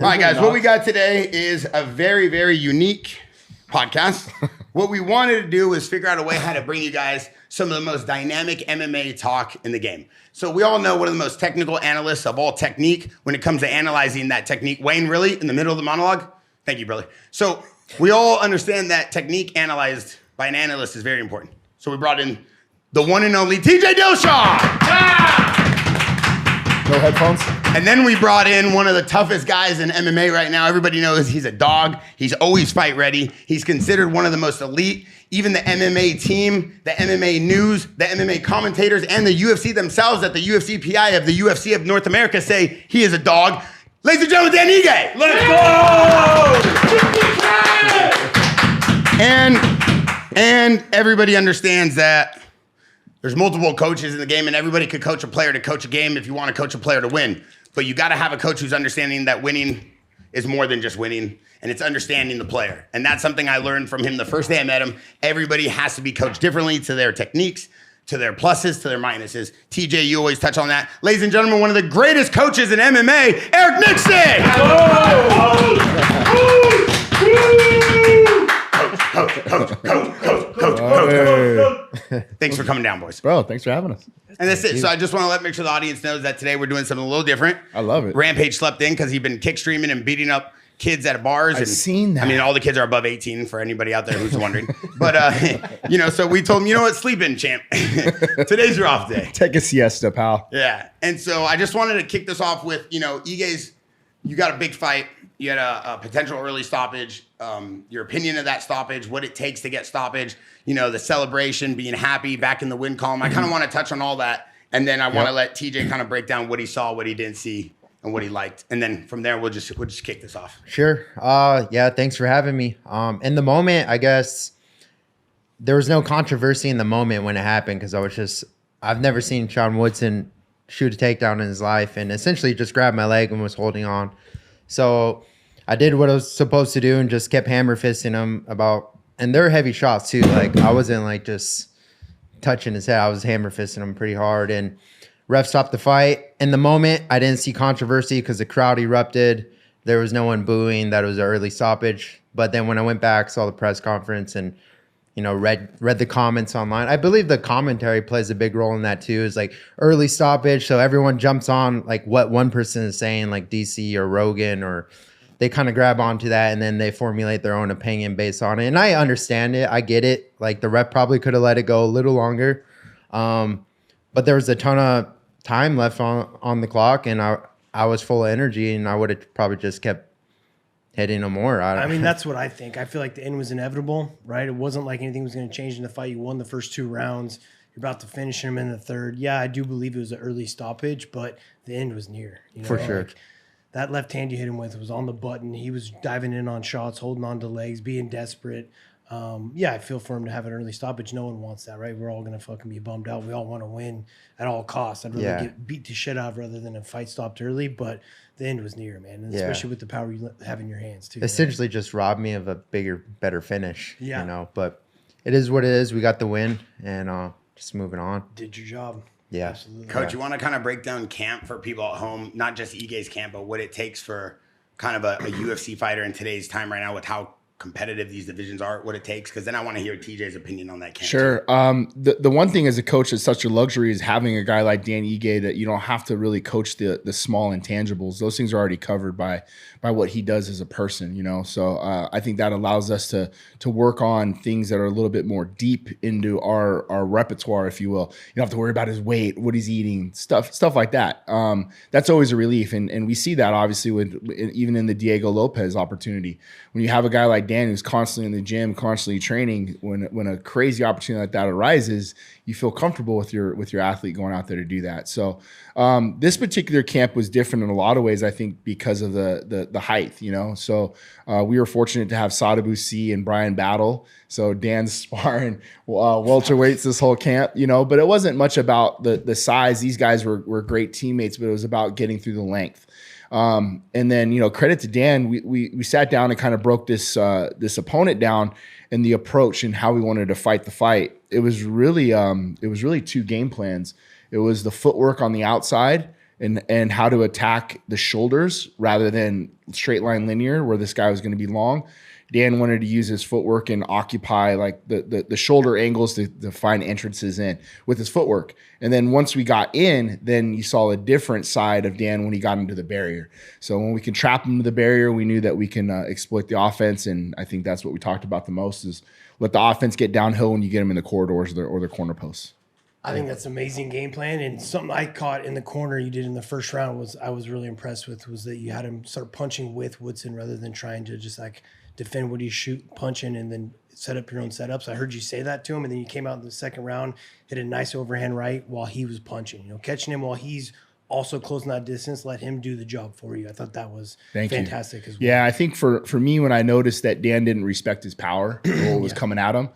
All right, guys, what we got today is a very, very unique podcast. What we wanted to do was figure out a way how to bring you guys some of the most dynamic MMA talk in the game. So we all know one of the most technical analysts of all technique when it comes to analyzing that technique. Wayne, really, in the middle of the monologue? Thank you, brother. So we all understand that technique analyzed by an analyst is very important. So we brought in the one and only TJ Dillashaw. No headphones? And then we brought in one of the toughest guys in MMA right now. Everybody knows he's a dog. He's always fight ready. He's considered one of the most elite. Even the MMA team, the MMA news, the MMA commentators, and the UFC themselves at the UFC PI of the UFC of North America say he is a dog. Ladies and gentlemen, Dan Ige. Let's go! And everybody understands that there's multiple coaches in the game, and everybody could coach a player to coach a game if you want to coach a player to win. But you got to have a coach who's understanding that winning is more than just winning, and it's understanding the player. And that's something I learned from him the first day I met him. Everybody has to be coached differently to their techniques, to their pluses, to their minuses. TJ, you always touch on that. Ladies and gentlemen, one of the greatest coaches in MMA, Eric Nicksick! Coach. Thanks for coming down, boys. Bro, thanks for having us. And that's it. So I just want to make sure the audience knows that today we're doing something a little different. I love it. Rampage slept in because he'd been kick streaming and beating up kids at bars. I've seen that. I mean, all the kids are above 18 for anybody out there who's wondering. But, so we told him, you know what, sleep in, champ. Today's your off day. Take a siesta, pal. Yeah. And so I just wanted to kick this off with, Ige's, you got a big fight. You had a potential early stoppage, your opinion of that stoppage, what it takes to get stoppage, the celebration, being happy, back in the win column. I kind of want to touch on all that. And then I want to let TJ kind of break down what he saw, what he didn't see, and what he liked. And then from there, we'll just kick this off. Sure. Yeah, thanks for having me. In the moment, I guess there was no controversy in the moment when it happened because I've never seen Sean Woodson shoot a takedown in his life and essentially just grabbed my leg and was holding on. So I did what I was supposed to do and just kept hammer fisting him and they're heavy shots too. Like I wasn't like just touching his head. I was hammer fisting him pretty hard and ref stopped the fight. In the moment, I didn't see controversy because the crowd erupted. There was no one booing that it was an early stoppage. But then when I went back, saw the press conference and, read the comments online. I believe the commentary plays a big role in that too. It's like early stoppage. So everyone jumps on like what one person is saying, like DC or Rogan, or they kind of grab onto that and then they formulate their own opinion based on it. And I understand it. I get it. Like the ref probably could have let it go a little longer. But there was a ton of time left on the clock and I was full of energy and I would have probably just kept hitting him more. I mean, that's what I think. I feel like the end was inevitable, right? It wasn't like anything was going to change in the fight. You won the first 2 rounds. You're about to finish him in the third. Yeah, I do believe it was an early stoppage, but the end was near. For sure. Like, that left hand you hit him with was on the button. He was diving in on shots, holding on to legs, being desperate. I feel for him to have an early stoppage. No one wants that, right? We're all going to fucking be bummed out. We all want to win at all costs. I'd rather get beat the shit out of rather than a fight stopped early, but the end was near, man. And especially with the power you have in your hands, too. Essentially just robbed me of a bigger, better finish, but it is what it is. We got the win and just moving on. Did your job. Yeah. Absolutely. Coach, you want to kind of break down camp for people at home, not just Ige's camp, but what it takes for kind of a UFC fighter in today's time right now with how competitive these divisions are, what it takes, because then I want to hear TJ's opinion on that camp. Sure. The one thing as a coach that's such a luxury is having a guy like Dan Ige that you don't have to really coach the small intangibles. Those things are already covered by what he does as a person, So I think that allows us to work on things that are a little bit more deep into our repertoire, if you will. You don't have to worry about his weight, what he's eating, stuff like that. That's always a relief, and we see that obviously even in the Diego Lopez opportunity. When you have a guy like Dan who's constantly in the gym, constantly training, when a crazy opportunity like that arises, you feel comfortable with your athlete going out there to do that. So this particular camp was different in a lot of ways, I think, because of the height, So we were fortunate to have Sadabu C and Brian Battle. So Dan's sparring welterweights this whole camp, But it wasn't much about the size. These guys were great teammates, but it was about getting through the length. And then, credit to Dan, we sat down and kind of broke this opponent down and the approach and how we wanted to fight the fight. It was really 2 game plans. It was the footwork on the outside and how to attack the shoulders rather than straight line linear where this guy was going to be long. Dan wanted to use his footwork and occupy like the shoulder angles to find entrances in with his footwork. And then once we got in, then you saw a different side of Dan when he got into the barrier. So when we can trap him to the barrier, we knew that we can exploit the offense. And I think that's what we talked about the most is let the offense get downhill when you get them in the corridors or the corner posts. I think that's an amazing game plan. And something I caught in the corner you did in the first round I was really impressed with was that you had him start punching with Woodson rather than trying to just like defend what he's punching and then set up your own setups. I heard you say that to him, and then you came out in the second round, hit a nice overhand right while he was punching. You know, catching him while he's also closing that distance, let him do the job for you. I thought that was fantastic as well. Yeah, I think for me, when I noticed that Dan didn't respect his power, what was coming at him,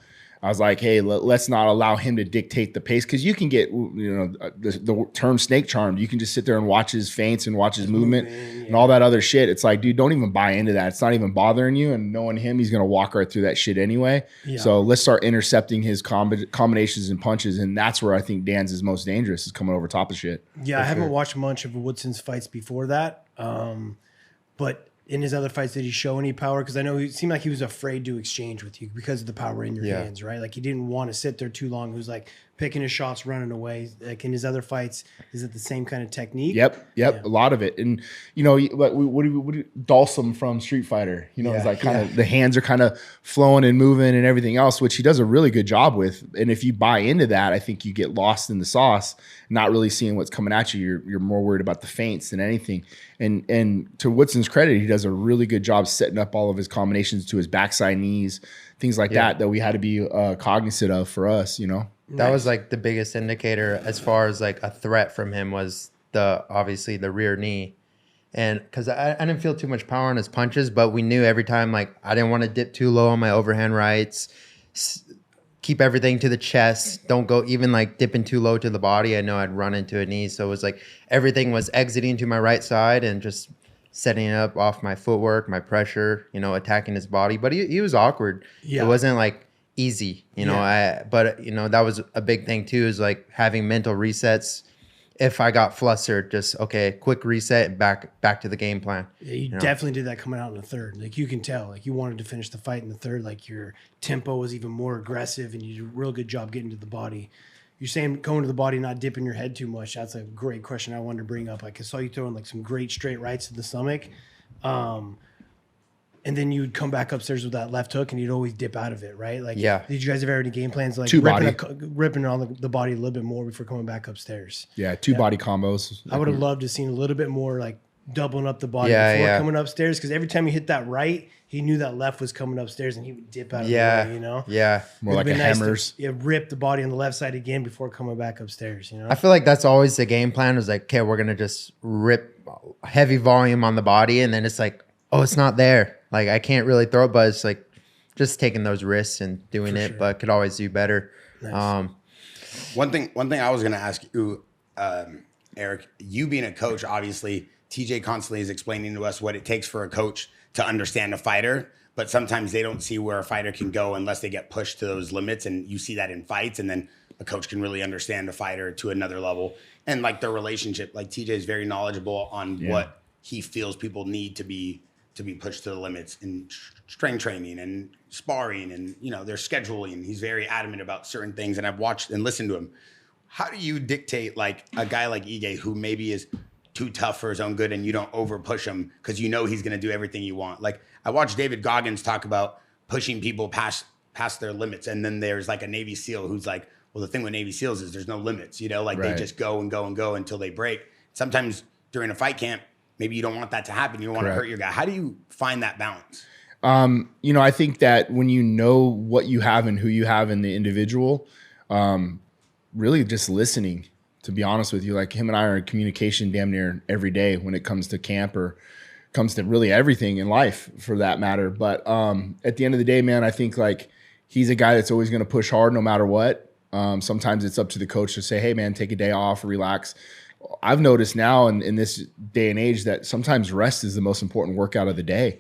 I was like, hey, let's not allow him to dictate the pace because you can get, the term snake charmed. You can just sit there and watch his feints and watch his movement and all that other shit. It's like, dude, don't even buy into that. It's not even bothering you. And knowing him, he's going to walk right through that shit anyway. Yeah. So let's start intercepting his combinations and punches. And that's where I think Dan's is most dangerous, is coming over top of shit. Yeah, I haven't watched much of Woodson's fights before that. But in his other fights, did he show any power? Because I know it seemed like he was afraid to exchange with you because of the power in your hands, right? Like he didn't want to sit there too long. He was like picking his shots, running away. Like in his other fights, is it the same kind of technique? Yep, yeah. A lot of it. And what do Dawson from Street Fighter? It's like kind of the hands are kind of flowing and moving and everything else, which he does a really good job with. And if you buy into that, I think you get lost in the sauce, not really seeing what's coming at you. You're more worried about the feints than anything. And to Woodson's credit, he does a really good job setting up all of his combinations to his backside knees, things like that we had to be cognizant of for us, That was like the biggest indicator as far as like a threat from him was obviously the rear knee. And because I didn't feel too much power on his punches, but we knew every time like I didn't want to dip too low on my overhand rights, keep everything to the chest, don't go even like dipping too low to the body. I know I'd run into a knee. So it was like everything was exiting to my right side and just setting it up off my footwork, my pressure, attacking his body. But he was awkward. Yeah. It wasn't like easy, but that was a big thing too, is like having mental resets. If I got flustered, just quick reset and back to the game plan. Yeah, you definitely did that coming out in the third. Like you can tell, like you wanted to finish the fight in the third. Like your tempo was even more aggressive, and you did a real good job getting to the body. You're saying going to the body, not dipping your head too much. That's a great question I wanted to bring up. Like I saw you throwing like some great straight rights to the stomach. And then you'd come back upstairs with that left hook, and you'd always dip out of it, right? Like, did you guys have any game plans like ripping on the body a little bit more before coming back upstairs? Yeah, two body combos. I would have loved to seen a little bit more like doubling up the body before coming upstairs, because every time he hit that right, he knew that left was coming upstairs, and he would dip out of the way, Yeah, more like a hammers. Rip the body on the left side again before coming back upstairs. I feel like that's always the game plan. Was like, okay, we're gonna just rip heavy volume on the body, and then it's like, oh, it's not there. Like I can't really throw it, but it's like just taking those risks and doing it, but could always do better. Nice. One thing I was going to ask you, Eric, you being a coach, obviously TJ constantly is explaining to us what it takes for a coach to understand a fighter, but sometimes they don't see where a fighter can go unless they get pushed to those limits. And you see that in fights, and then a coach can really understand a fighter to another level. And like their relationship, like TJ is very knowledgeable on what he feels people need to be pushed to the limits in strength training and sparring and, their scheduling. He's very adamant about certain things, and I've watched and listened to him. How do you dictate like a guy like Ige who maybe is too tough for his own good, and you don't over push him because he's going to do everything you want? Like I watched David Goggins talk about pushing people past their limits. And then there's like a Navy SEAL who's like, well, the thing with Navy SEALs is there's no limits, they just go and go and go until they break. Sometimes during a fight camp, maybe you don't want that to happen. You don't want to hurt your guy. How do you find that balance? I think that when you know what you have and who you have in the individual, really just listening, to be honest with you. Like him and I are in communication damn near every day when it comes to camp or comes to really everything in life for that matter. But at the end of the day, man, I think like he's a guy that's always going to push hard no matter what. Sometimes it's up to the coach to say, hey, man, take a day off, relax. I've noticed now in this day and age that sometimes rest is the most important workout of the day.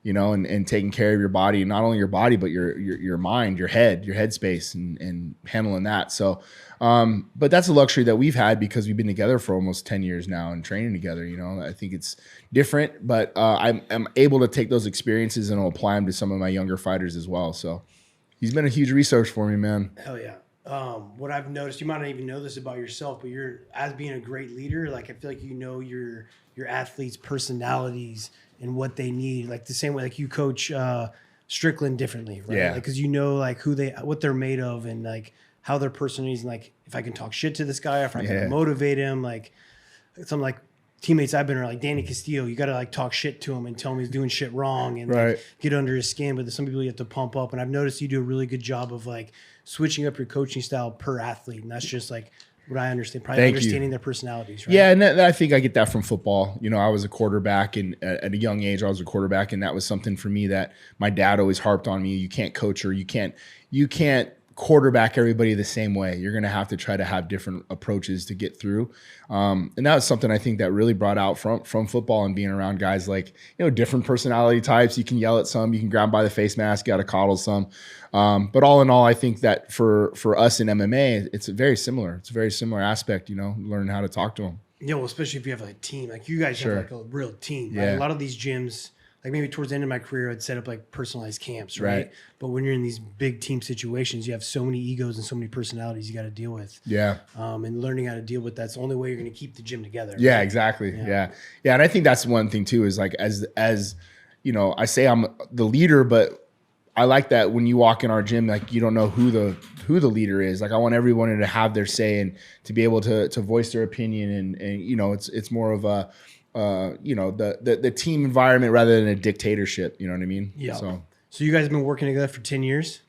you know, and taking care of your body, not only your body, but your mind, your head space, and handling that. So, but that's a luxury that we've had because we've been together for almost 10 years now and training together. You know, I think it's different, but I'm able to take those experiences and I'll apply them to some of my younger fighters as well. So he's been a huge resource for me, man. Hell yeah. What I've noticed, you might not even know this about yourself, but you're, as being a great leader, like I feel like you know your athletes' personalities and what they need, like the same way like you coach Strickland differently, right? Yeah. Like, because you know like what they're made of and like how their personalities, and like if I can talk shit to this guy, if I can motivate him, like some like teammates I've been around, like Danny Castillo, you got to like talk shit to him and tell him he's doing shit wrong and like, get under his skin. But there's some people you have to pump up, and I've noticed you do a really good job of like switching up your coaching style per athlete, and that's just like what I understand, probably understanding their personalities, right? Yeah, and I think I get that from football. You know, I was a quarterback, and at a young age, I was a quarterback, and that was something for me that my dad always harped on me. You can't coach, or you can't quarterback everybody the same way. You're going to have to try to have different approaches to get through. And that was something I think that really brought out from football and being around guys like, you know, different personality types. You can yell at some, you can grab by the face mask, you got to coddle some. But all in all, I think that for us in MMA, it's very similar. It's a very similar aspect, you know, learning how to talk to them. Yeah, well, especially if you have like a team, like you guys have like a real team. Right? A lot of these gyms, like maybe towards the end of my career, I'd set up like personalized camps, right? But when you're in these big team situations, you have so many egos and so many personalities you got to deal with. Yeah. And learning how to deal with that's the only way you're going to keep the gym together. Yeah, right? exactly. Yeah. And I think that's one thing too, is like, as you know, I say I'm the leader, but I like that when you walk in our gym, like you don't know who the leader is. Like I want everyone to have their say and to be able to voice their opinion. And you know, it's more of a, you know, the team environment rather than a dictatorship. You know what I mean? Yeah. So you guys have been working together for 10 years?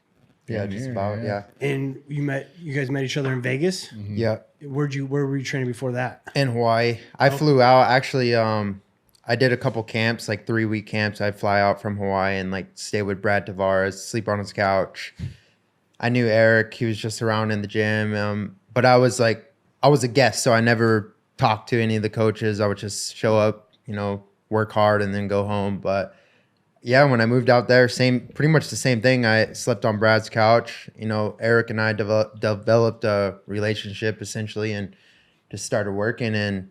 Yeah, just about, yeah. And you guys met each other in Vegas? Mm-hmm. Yeah. Where were you training before that? In Hawaii. I flew out. Actually, I did a couple camps, like 3-week camps. I'd fly out from Hawaii and like stay with Brad Tavares, sleep on his couch. I knew Eric. He was just around in the gym. But I was a guest, so I never talked to any of the coaches. I would just show up, you know, work hard and then go home. But yeah, when I moved out there, pretty much the same thing. I slept on Brad's couch. You know, Eric and I developed a relationship essentially and just started working. And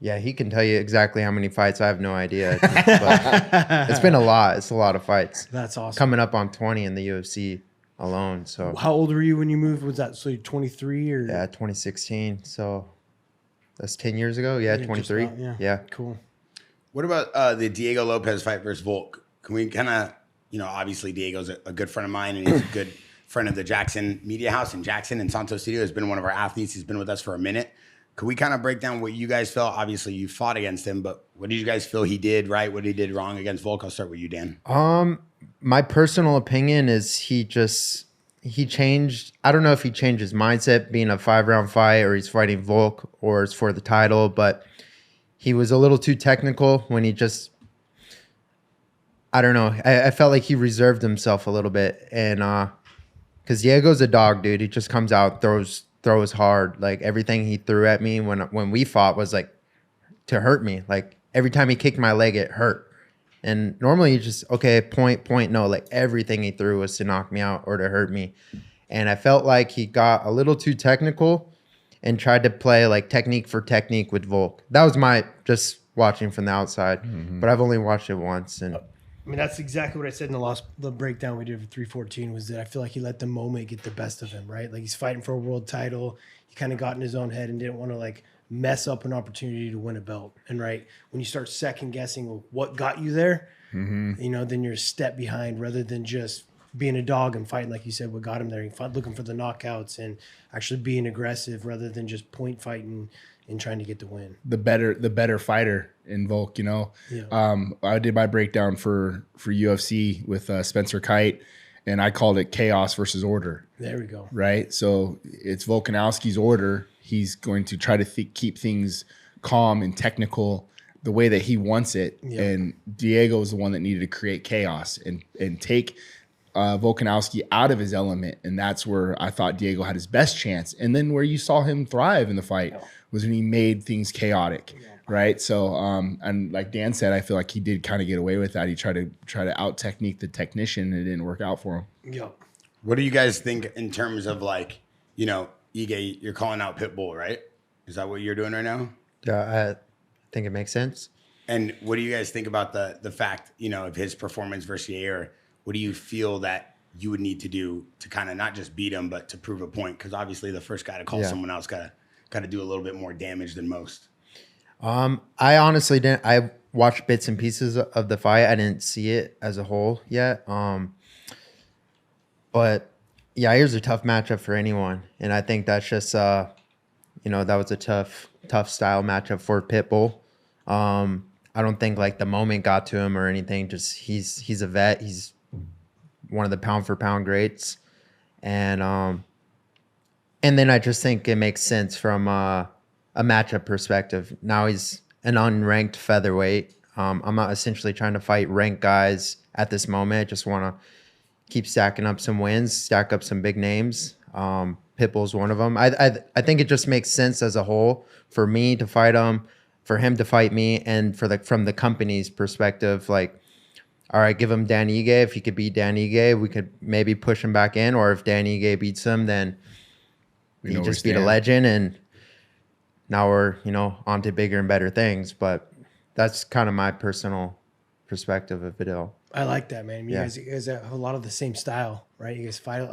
yeah, he can tell you exactly how many fights. I have no idea. But it's been a lot. It's a lot of fights. That's awesome. Coming up on 20 in the UFC alone. So how old were you when you moved? Was that so 23 or? Yeah, 2016. So that's 10 years ago. Yeah, 23. About, yeah. Cool. What about the Diego Lopez fight versus Volk? Can we kind of, you know, obviously Diego's a good friend of mine and he's a good friend of the Jackson Media House in Jackson and Santos Studio. Has been one of our athletes. He's been with us for a minute. Could we kind of break down what you guys felt? Obviously, you fought against him, but what did you guys feel he did right? What he did wrong against Volk? I'll start with you, Dan. My personal opinion is he changed. I don't know if he changed his mindset being a 5-round fight or he's fighting Volk or it's for the title, but he was a little too technical when he just, I don't know. I felt like he reserved himself a little bit. And because Diego's a dog, dude. He just comes out, throws hard. Like everything he threw at me when we fought was like to hurt me. Like every time he kicked my leg, it hurt. And normally you just, okay, point. No, like everything he threw was to knock me out or to hurt me. And I felt like he got a little too technical and tried to play like technique for technique with Volk. That was my just watching from the outside, but I've only watched it once. And I mean, that's exactly what I said in the breakdown we did for 314 was that I feel like he let the moment get the best of him, right? Like he's fighting for a world title. He kind of got in his own head and didn't want to like mess up an opportunity to win a belt. And right, when you start second guessing what got you there, you know, then you're a step behind rather than just being a dog and fighting, like you said, what got him there. He fought looking for the knockouts and actually being aggressive rather than just point fighting and trying to get the win. The better fighter in Volk, you know. Yeah. I did my breakdown for UFC with Spencer Kite, and I called it chaos versus order. There we go. Right? So it's Volkanovski's order. He's going to try to keep things calm and technical the way that he wants it. Yep. And Diego is the one that needed to create chaos and take Volkanovski out of his element. And that's where I thought Diego had his best chance. And then where you saw him thrive in the fight was when he made things chaotic. Right. So, and like Dan said, I feel like he did kind of get away with that. He tried to out technique the technician, and it didn't work out for him. Yeah. What do you guys think in terms of like, Ige, you're calling out Pitbull, right? Is that what you're doing right now? Yeah, I think it makes sense. And what do you guys think about the fact, of his performance versus Yair? What do you feel that you would need to do to kind of not just beat him, but to prove a point? Because obviously the first guy to call someone else got to do a little bit more damage than most. I honestly didn't. I watched bits and pieces of the fight. I didn't see it as a whole yet. But Yair's a tough matchup for anyone, and I think that's just that was a tough style matchup for Pitbull. I don't think like the moment got to him or anything. Just he's a vet. He's one of the pound for pound greats, and then I just think it makes sense from a matchup perspective. Now he's an unranked featherweight. I'm not essentially trying to fight ranked guys at this moment. I just want to keep stacking up some wins, stack up some big names. Pitbull's one of them. I think it just makes sense as a whole for me to fight him, for him to fight me, and from the company's perspective, like, all right, give him Dan Ige. If he could beat Dan Ige, we could maybe push him back in. Or if Dan Ige beats him, then he just beat a legend, and now we're on to bigger and better things. But that's kind of my personal perspective of it all. I like that, man. You guys have a lot of the same style, right? You guys fight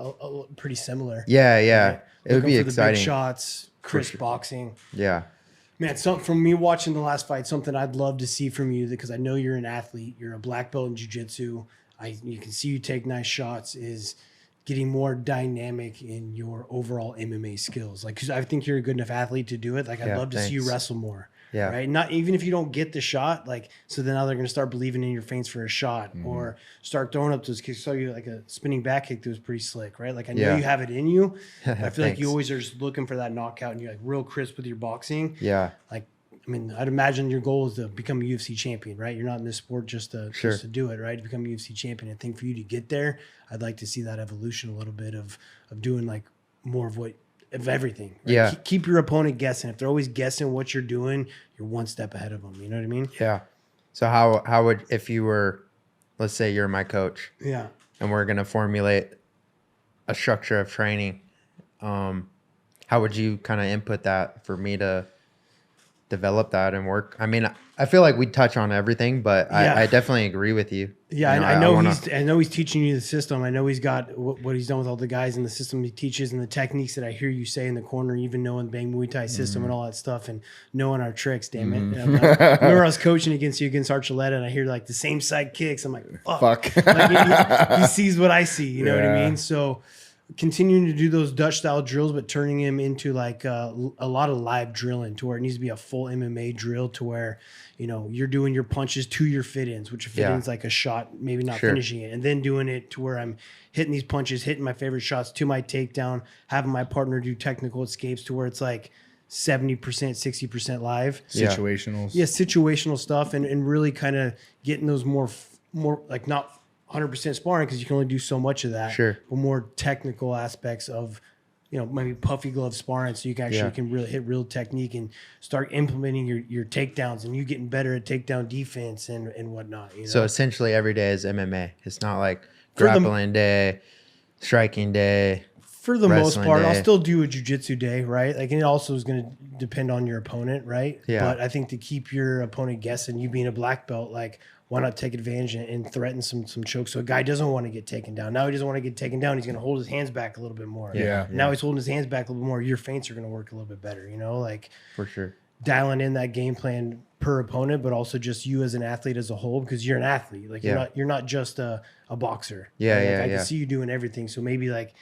pretty similar. Yeah. Right? It would be for exciting. The big shots, crisp boxing. Yeah. Man, from me watching the last fight, something I'd love to see from you, because I know you're an athlete. You're a black belt in jiu-jitsu. You can see you take nice shots, is getting more dynamic in your overall MMA skills. Like, 'cause I think you're a good enough athlete to do it. Like, I'd love to see you wrestle more. Yeah. Right. Not even if you don't get the shot, like, so then now they're going to start believing in your feints for a shot, or start throwing up those kicks. So you like a spinning back kick that was pretty slick, right? Like, I know you have it in you. I feel like you always are just looking for that knockout, and you're like real crisp with your boxing. Yeah. Like, I mean, I'd imagine your goal is to become a UFC champion, right? You're not in this sport just to do it, right? To become a UFC champion. I think for you to get there, I'd like to see that evolution a little bit of doing like more of everything. Right? Yeah. Keep your opponent guessing. If they're always guessing what you're doing, you're one step ahead of them. You know what I mean? Yeah. So how would, if you were, let's say you're my coach, Yeah. and we're going to formulate a structure of training, how would you kind of input that for me to develop that and work? I mean, I feel like we touch on everything, but I definitely agree with you. Yeah, I know he's teaching you the system. I know he's got what he's done with all the guys in the system he teaches, and the techniques that I hear you say in the corner, even knowing the Bang Muay Thai system and all that stuff, and knowing our tricks. Damn it! I remember I was coaching against Archuleta, and I hear like the same side kicks. I'm like, fuck. Like, he sees what I see. You know what I mean? So continuing to do those Dutch style drills, but turning him into like a lot of live drilling, to where it needs to be a full MMA drill, to where you're doing your punches to your fit-ins, which a fit-in's like a shot, maybe not finishing it, and then doing it to where I'm hitting these punches, hitting my favorite shots to my takedown, having my partner do technical escapes, to where it's like 70%, 60% live. Situational. Yeah, situational stuff, and really kind of getting those more like not 100% sparring, because you can only do so much of that. Sure. But more technical aspects of, maybe puffy glove sparring, so you can actually can really hit real technique and start implementing your takedowns, and you getting better at takedown defense and whatnot. So essentially every day is MMA. It's not like grappling day, striking day. For the most part, day. I'll still do a jiu-jitsu day, right? Like, and it also is going to depend on your opponent, right? Yeah. But I think to keep your opponent guessing, you being a black belt, like, why not take advantage and threaten some chokes? So a guy doesn't want to get taken down. Now he doesn't want to get taken down. He's going to hold his hands back a little bit more. Yeah. Now he's holding his hands back a little bit more. Your feints are going to work a little bit better, like For sure. dialing in that game plan per opponent, but also just you as an athlete as a whole, because you're an athlete. Like, you're not just a boxer. Yeah, right? yeah, I can see you doing everything. So maybe like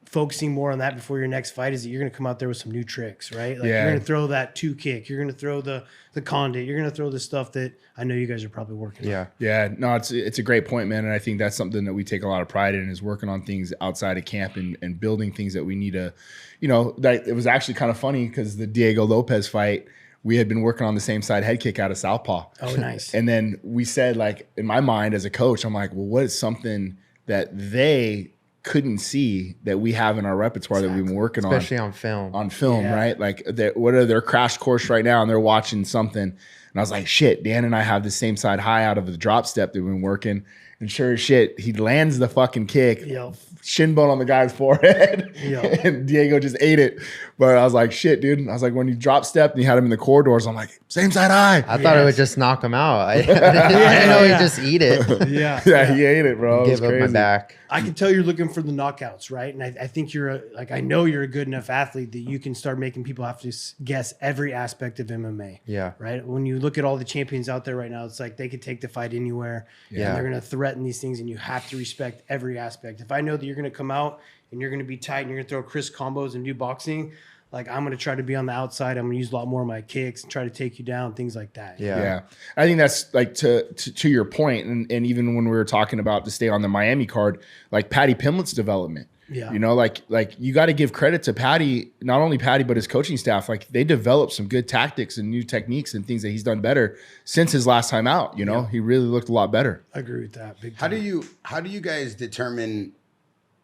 focusing more on that before your next fight is that you're going to come out there with some new tricks, right? Like, you're going to throw that 2 kick. You're going to throw the condit. You're going to throw the stuff that I know you guys are probably working on. Yeah. No, it's a great point, man. And I think that's something that we take a lot of pride in, is working on things outside of camp and building things that we need to, that it was actually kind of funny, because the Diego Lopez fight, we had been working on the same side head kick out of southpaw. Oh, nice. And then we said, like, in my mind as a coach, I'm like, well, what is something that they couldn't see that we have in our repertoire that we've been working especially on film. Right? Like, what are their crash course right now, and they're watching something, and I was like, shit, Dan and I have the same side high out of the drop step that we've been working, and sure as shit, he lands the fucking kick. Yep. Shin bone on the guy's forehead, Yep. and Diego just ate it. But I was like, shit, dude. I was like, when you drop stepped and you had him in the corridors, I'm like, same side high. I thought it would just knock him out. I didn't know he'd just eat it. Yeah. He ate it, bro. Give up my back. I can tell you're looking for the knockouts, right? And I think I know you're a good enough athlete that you can start making people have to guess every aspect of MMA. Yeah. Right. When you look at all the champions out there right now, it's like they could take the fight anywhere. Yeah. And they're going to threaten these things, and you have to respect every aspect. If I know that you're going to come out and you're going to be tight and you're going to throw Chris combos and do boxing, like, I'm going to try to be on the outside. I'm going to use a lot more of my kicks and try to take you down, things like that. Yeah. I think that's like to your point, and even when we were talking about to stay on the Miami card, like Patty Pimlet's development. Yeah. You know, like you got to give credit to Patty, not only Patty, but his coaching staff. Like, they developed some good tactics and new techniques and things that he's done better since his last time out. You know, he really looked a lot better. I agree with that. Big How time. do you guys determine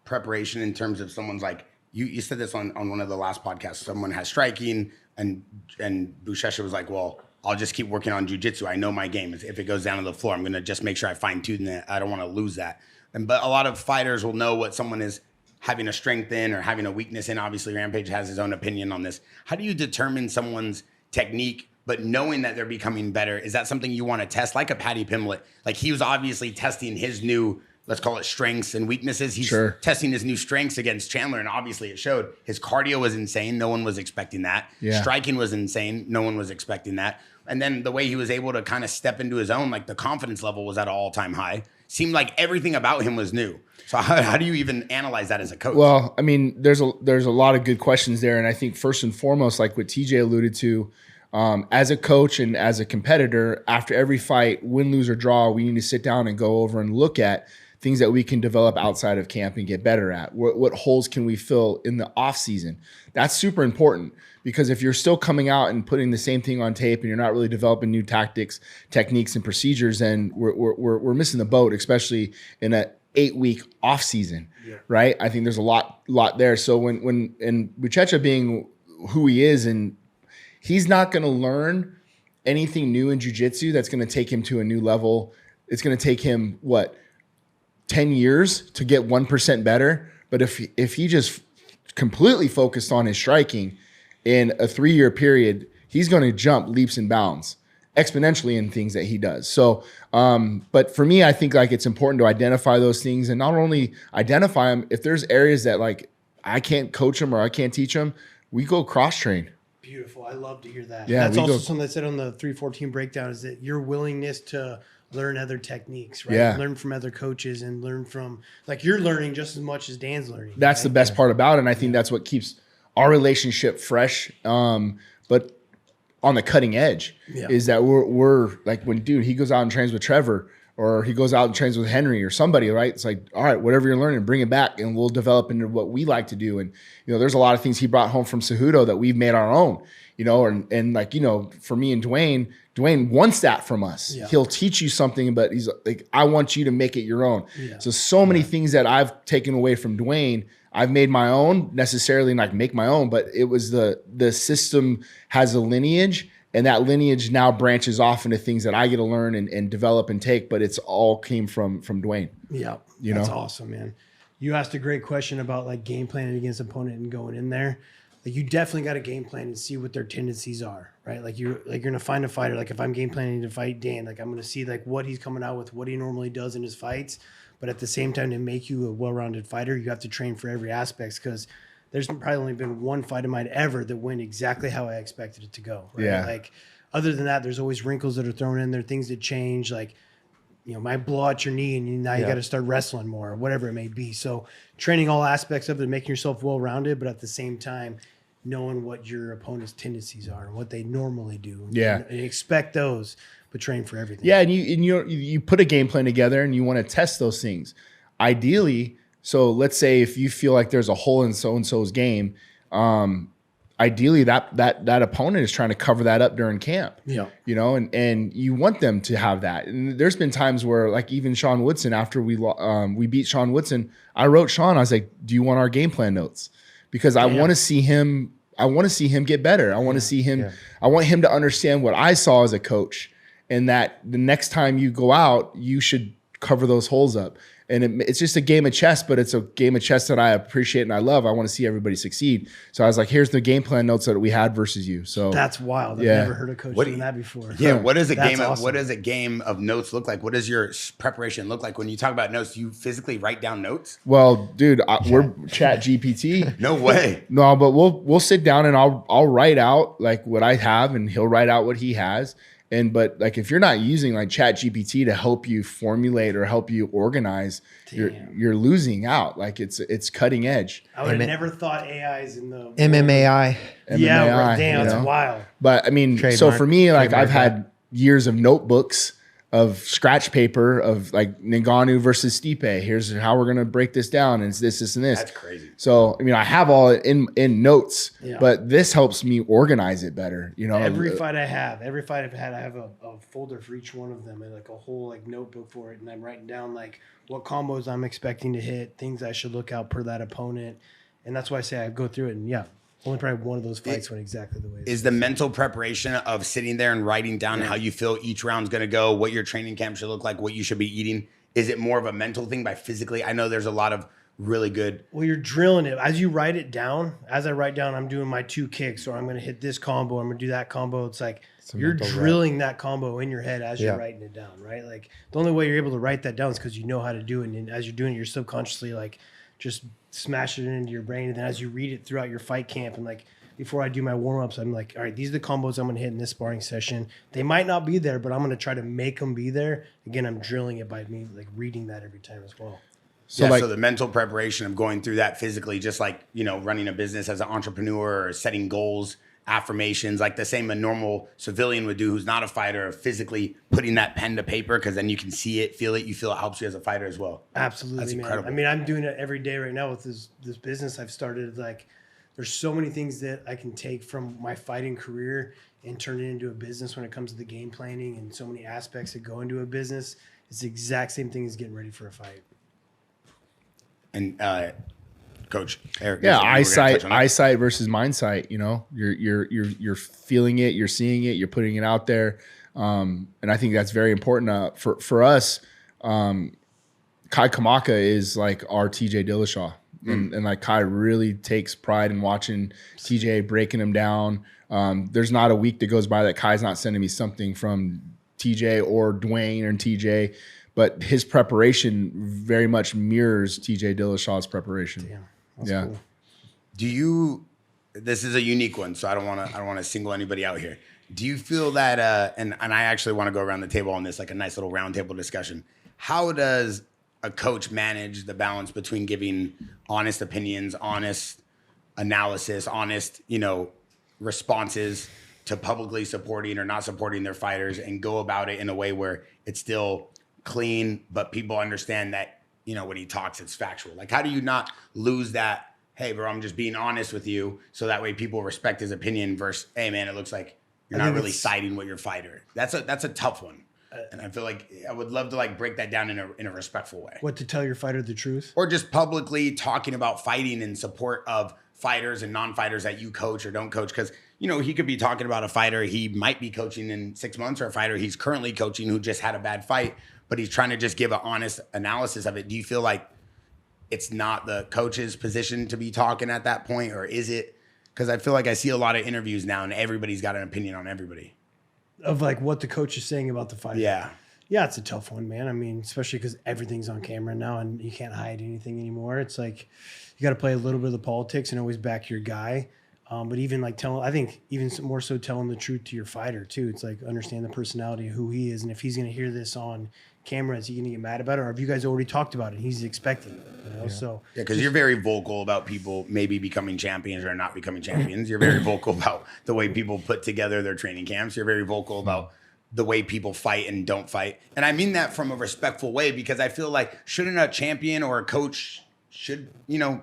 preparation in terms of someone's like, you said this on one of the last podcasts, someone has striking and Buchecha was like, well, I'll just keep working on jiu-jitsu. I know my game. If it goes down to the floor, I'm going to just make sure I fine tune it. I don't want to lose that. But a lot of fighters will know what someone is having a strength in or having a weakness in. Obviously, Rampage has his own opinion on this. How do you determine someone's technique, but knowing that they're becoming better? Is that something you want to test? Like a Patty Pimlet, like he was obviously testing his new, let's call it strengths and weaknesses. He's testing his new strengths against Chandler, and obviously it showed. His cardio was insane. No one was expecting that. Yeah. Striking was insane. No one was expecting that. And then the way he was able to kind of step into his own, like the confidence level was at an all-time high. Seemed like everything about him was new. So how do you even analyze that as a coach? Well, I mean, there's a lot of good questions there. And I think first and foremost, like what TJ alluded to, as a coach and as a competitor, after every fight, win, lose, or draw, we need to sit down and go over and look at things that we can develop outside of camp and get better at. What holes can we fill in the off season? That's super important, because if you're still coming out and putting the same thing on tape and you're not really developing new tactics, techniques, and procedures, then we're missing the boat, especially in a 8-week off season, right? I think there's a lot there. So when Buchecha being who he is, and he's not going to learn anything new in jiu-jitsu that's going to take him to a new level. It's going to take him 10 years to get 1% better. But if he just completely focused on his striking in a 3-year period, he's going to jump leaps and bounds exponentially in things that he does. So, but for me, I think like it's important to identify those things, and not only identify them, if there's areas that like I can't coach them or I can't teach them, we go cross train. Beautiful. I love to hear that. Yeah, That's also something that said on the 314 breakdown, is that your willingness to learn other techniques, right? Yeah. Learn from other coaches and learn from, like, you're learning just as much as Dan's learning. That's right? the best part about it. And I think that's what keeps our relationship fresh. But on the cutting edge is that we're like, when he goes out and trains with Trevor, or he goes out and trains with Henry or somebody, right? It's like, all right, whatever you're learning, bring it back and we'll develop into what we like to do. And, there's a lot of things he brought home from Cejudo that we've made our own, and like, for me and Dwayne wants that from us. Yeah. He'll teach you something, but he's like, I want you to make it your own. Yeah. So many things that I've taken away from Dwayne, I've made my own, necessarily not make my own, but it was the system has a lineage, and that lineage now branches off into things that I get to learn and develop and take, but it's all came from Dwayne. Yeah. That's awesome, man. You asked a great question about like game planning against opponent and going in there. Like, you definitely got to game plan and see what their tendencies are, right? Like you're going to find a fighter. Like if I'm game planning to fight Dan, like I'm going to see like what he's coming out with, what he normally does in his fights. But at the same time, to make you a well-rounded fighter, you have to train for every aspect, because there's probably only been one fight of mine ever that went exactly how I expected it to go. Right? Yeah. Like other than that, there's always wrinkles that are thrown in there, things that change. Like, might blow out your knee and now you got to start wrestling more, or whatever it may be. So training all aspects of it, making yourself well-rounded, but at the same time, knowing what your opponent's tendencies are and what they normally do. Yeah. And expect those, but train for everything. Yeah, and you put a game plan together and you want to test those things. Ideally, so let's say if you feel like there's a hole in so-and-so's game, ideally that opponent is trying to cover that up during camp. Yeah. You know, and you want them to have that. And there's been times where, like, even Sean Woodson, after we beat Sean Woodson, I wrote Sean, I was like, do you want our game plan notes? Because I want to see him. I want to see him get better. I want to see him. I want him to understand what I saw as a coach, and that the next time you go out, you should cover those holes up. And it's just a game of chess, but it's a game of chess that I appreciate and I love. I want to see everybody succeed. So I was like, here's the game plan notes that we had versus you. So that's wild. I've never heard a coach doing that before. Yeah. What does a game of notes look like? What does your preparation look like? When you talk about notes, do you physically write down notes? Well, dude, we're Chat GPT. No way. No, but we'll sit down and I'll write out like what I have, and he'll write out what he has. But like, if you're not using like Chat GPT to help you formulate or help you organize, you're losing out. Like, it's cutting edge. I would have never thought AI's in the MMAI. Yeah, damn, that's wild. But I mean, so for me, like, I've had years of notebooks of scratch paper of like Ngannou versus Stipe. Here's how we're gonna break this down, and it's this, and this. That's crazy. So I mean, I have all in notes, but this helps me organize it better. You know, every fight I've had, I have a folder for each one of them, and like a whole like notebook for it, and I'm writing down like what combos I'm expecting to hit, things I should look out per that opponent, and that's why I say I go through it, and only probably one of those fights went exactly the way it is. The mental preparation of sitting there and writing down how you feel each round's going to go, what your training camp should look like, what you should be eating. Is it more of a mental thing by physically? I know there's a lot of really good. Well, you're drilling it. As you write it down, as I write down, I'm doing my 2 kicks, or I'm going to hit this combo, I'm going to do that combo. It's like you're drilling that combo in your head as you're writing it down, right? Like, the only way you're able to write that down is because you know how to do it. And as you're doing it, you're subconsciously like just smashing it into your brain. And then as you read it throughout your fight camp, and like, before I do my warm-ups, I'm like, all right, these are the combos I'm going to hit in this sparring session. They might not be there, but I'm going to try to make them be there. Again, I'm drilling it by me, like, reading that every time as well. So the mental preparation of going through that physically, just like, you know, running a business as an entrepreneur or setting goals, affirmations, like the same a normal civilian would do who's not a fighter, physically putting that pen to paper, because then you can see it, feel it. You feel it helps you as a fighter as well. Absolutely, that's incredible. I mean, I'm doing it every day right now with this business I've started. Like, there's so many things that I can take from my fighting career and turn it into a business when it comes to the game planning, and so many aspects that go into a business. It's the exact same thing as getting ready for a fight. And Coach Eric, eyesight versus mindsight. You know, you're feeling it, you're seeing it, you're putting it out there, and I think that's very important for us. Kai Kamaka is like our TJ Dillashaw. And like, Kai really takes pride in watching TJ breaking him down. There's not a week that goes by that Kai's not sending me something from TJ or Dwayne or TJ, but his preparation very much mirrors TJ Dillashaw's preparation. Damn, cool. Do you? This is a unique one, so I don't want to single anybody out here. Do you feel that? And I actually want to go around the table on this, like a nice little round table discussion. How does a coach manage the balance between giving honest opinions, honest analysis, honest, you know, responses to publicly supporting or not supporting their fighters, and go about it in a way where it's still clean, but people understand that, you know, when he talks, it's factual? Like, how do you not lose that, hey, bro, I'm just being honest with you, so that way people respect his opinion, versus, hey, man, it looks like you're not really siding with your fighter? That's a tough one. And I feel like I would love to like break that down in a respectful way. What, to tell your fighter the truth? Or just publicly talking about fighting in support of fighters and non-fighters that you coach or don't coach. Because, you know, he could be talking about a fighter he might be coaching in 6 months, or a fighter he's currently coaching who just had a bad fight, but he's trying to just give an honest analysis of it. Do you feel like it's not the coach's position to be talking at that point, or is it? Because I feel like I see a lot of interviews now and everybody's got an opinion on everybody. Of like what the coach is saying about the fight. Yeah. Yeah, it's a tough one, man. I mean, especially because everything's on camera now and you can't hide anything anymore. It's like you got to play a little bit of the politics and always back your guy. But even like I think even more so telling the truth to your fighter too. It's like, understand the personality of who he is. And if he's going to hear this on camera, is he going to get mad about it? Or have you guys already talked about it? He's expecting it, you know? Yeah. So yeah, because you're very vocal about people maybe becoming champions or not becoming champions. You're very vocal about the way people put together their training camps. You're very vocal about the way people fight and don't fight. And I mean that from a respectful way, because I feel like, shouldn't a champion or a coach should,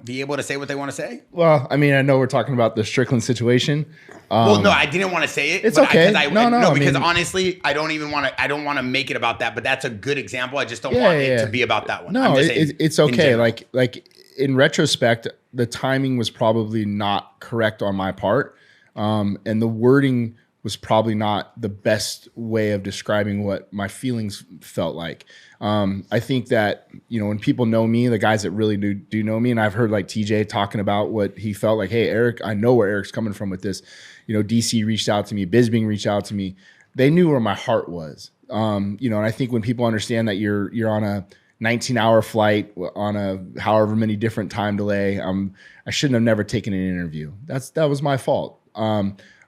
be able to say what they want to say. Well, I mean, I know we're talking about the Strickland situation. Well, no, I didn't want to say it. It's okay. Because honestly, I don't want to make it about that, but that's a good example. I just don't want it to be about that one. No, it's okay. Like in retrospect, the timing was probably not correct on my part. And the wording was probably not the best way of describing what my feelings felt like. I think that, when people know me, the guys that really do know me, and I've heard like TJ talking about what he felt like, hey, Eric, I know where Eric's coming from with this. DC reached out to me, Bisbing reached out to me. They knew where my heart was. And I think when people understand that you're on a 19-hour flight on a however many different time delay, I shouldn't have never taken an interview. That was my fault.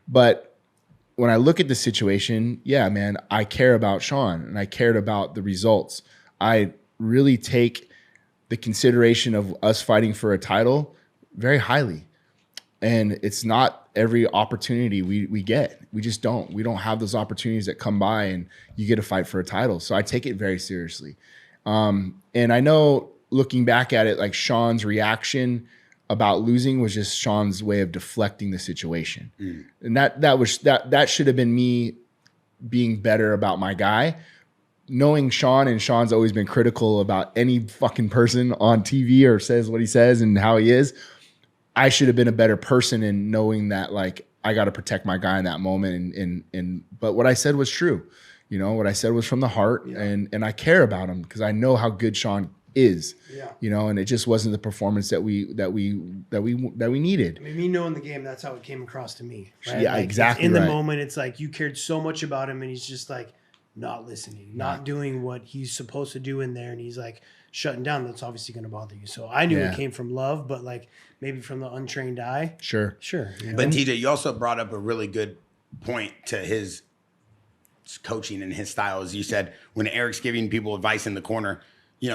But when I look at the situation, yeah, man, I care about Sean and I cared about the results. I really take the consideration of us fighting for a title very highly. And it's not every opportunity we get. We just don't. We don't have those opportunities that come by and you get to fight for a title. So I take it very seriously. And I know looking back at it, like Sean's reaction about losing was just Sean's way of deflecting the situation. And that should have been me being better about my guy. Knowing Sean, and Sean's always been critical about any fucking person on TV or says what he says and how he is. I should have been a better person in knowing that, like, I got to protect my guy in that moment. But what I said was true. What I said was from the heart, and I care about him because I know how good Sean is. And it just wasn't the performance that we needed. I mean, me knowing the game, that's how it came across to me. Right? Yeah, like, exactly. In the moment, it's like you cared so much about him, and he's just like not listening, not doing what he's supposed to do in there, and he's like shutting down. That's obviously going to bother you. So I knew it came from love, but like maybe from the untrained eye. Sure. But TJ, you also brought up a really good point to his coaching and his style. As you said, when Eric's giving people advice in the corner,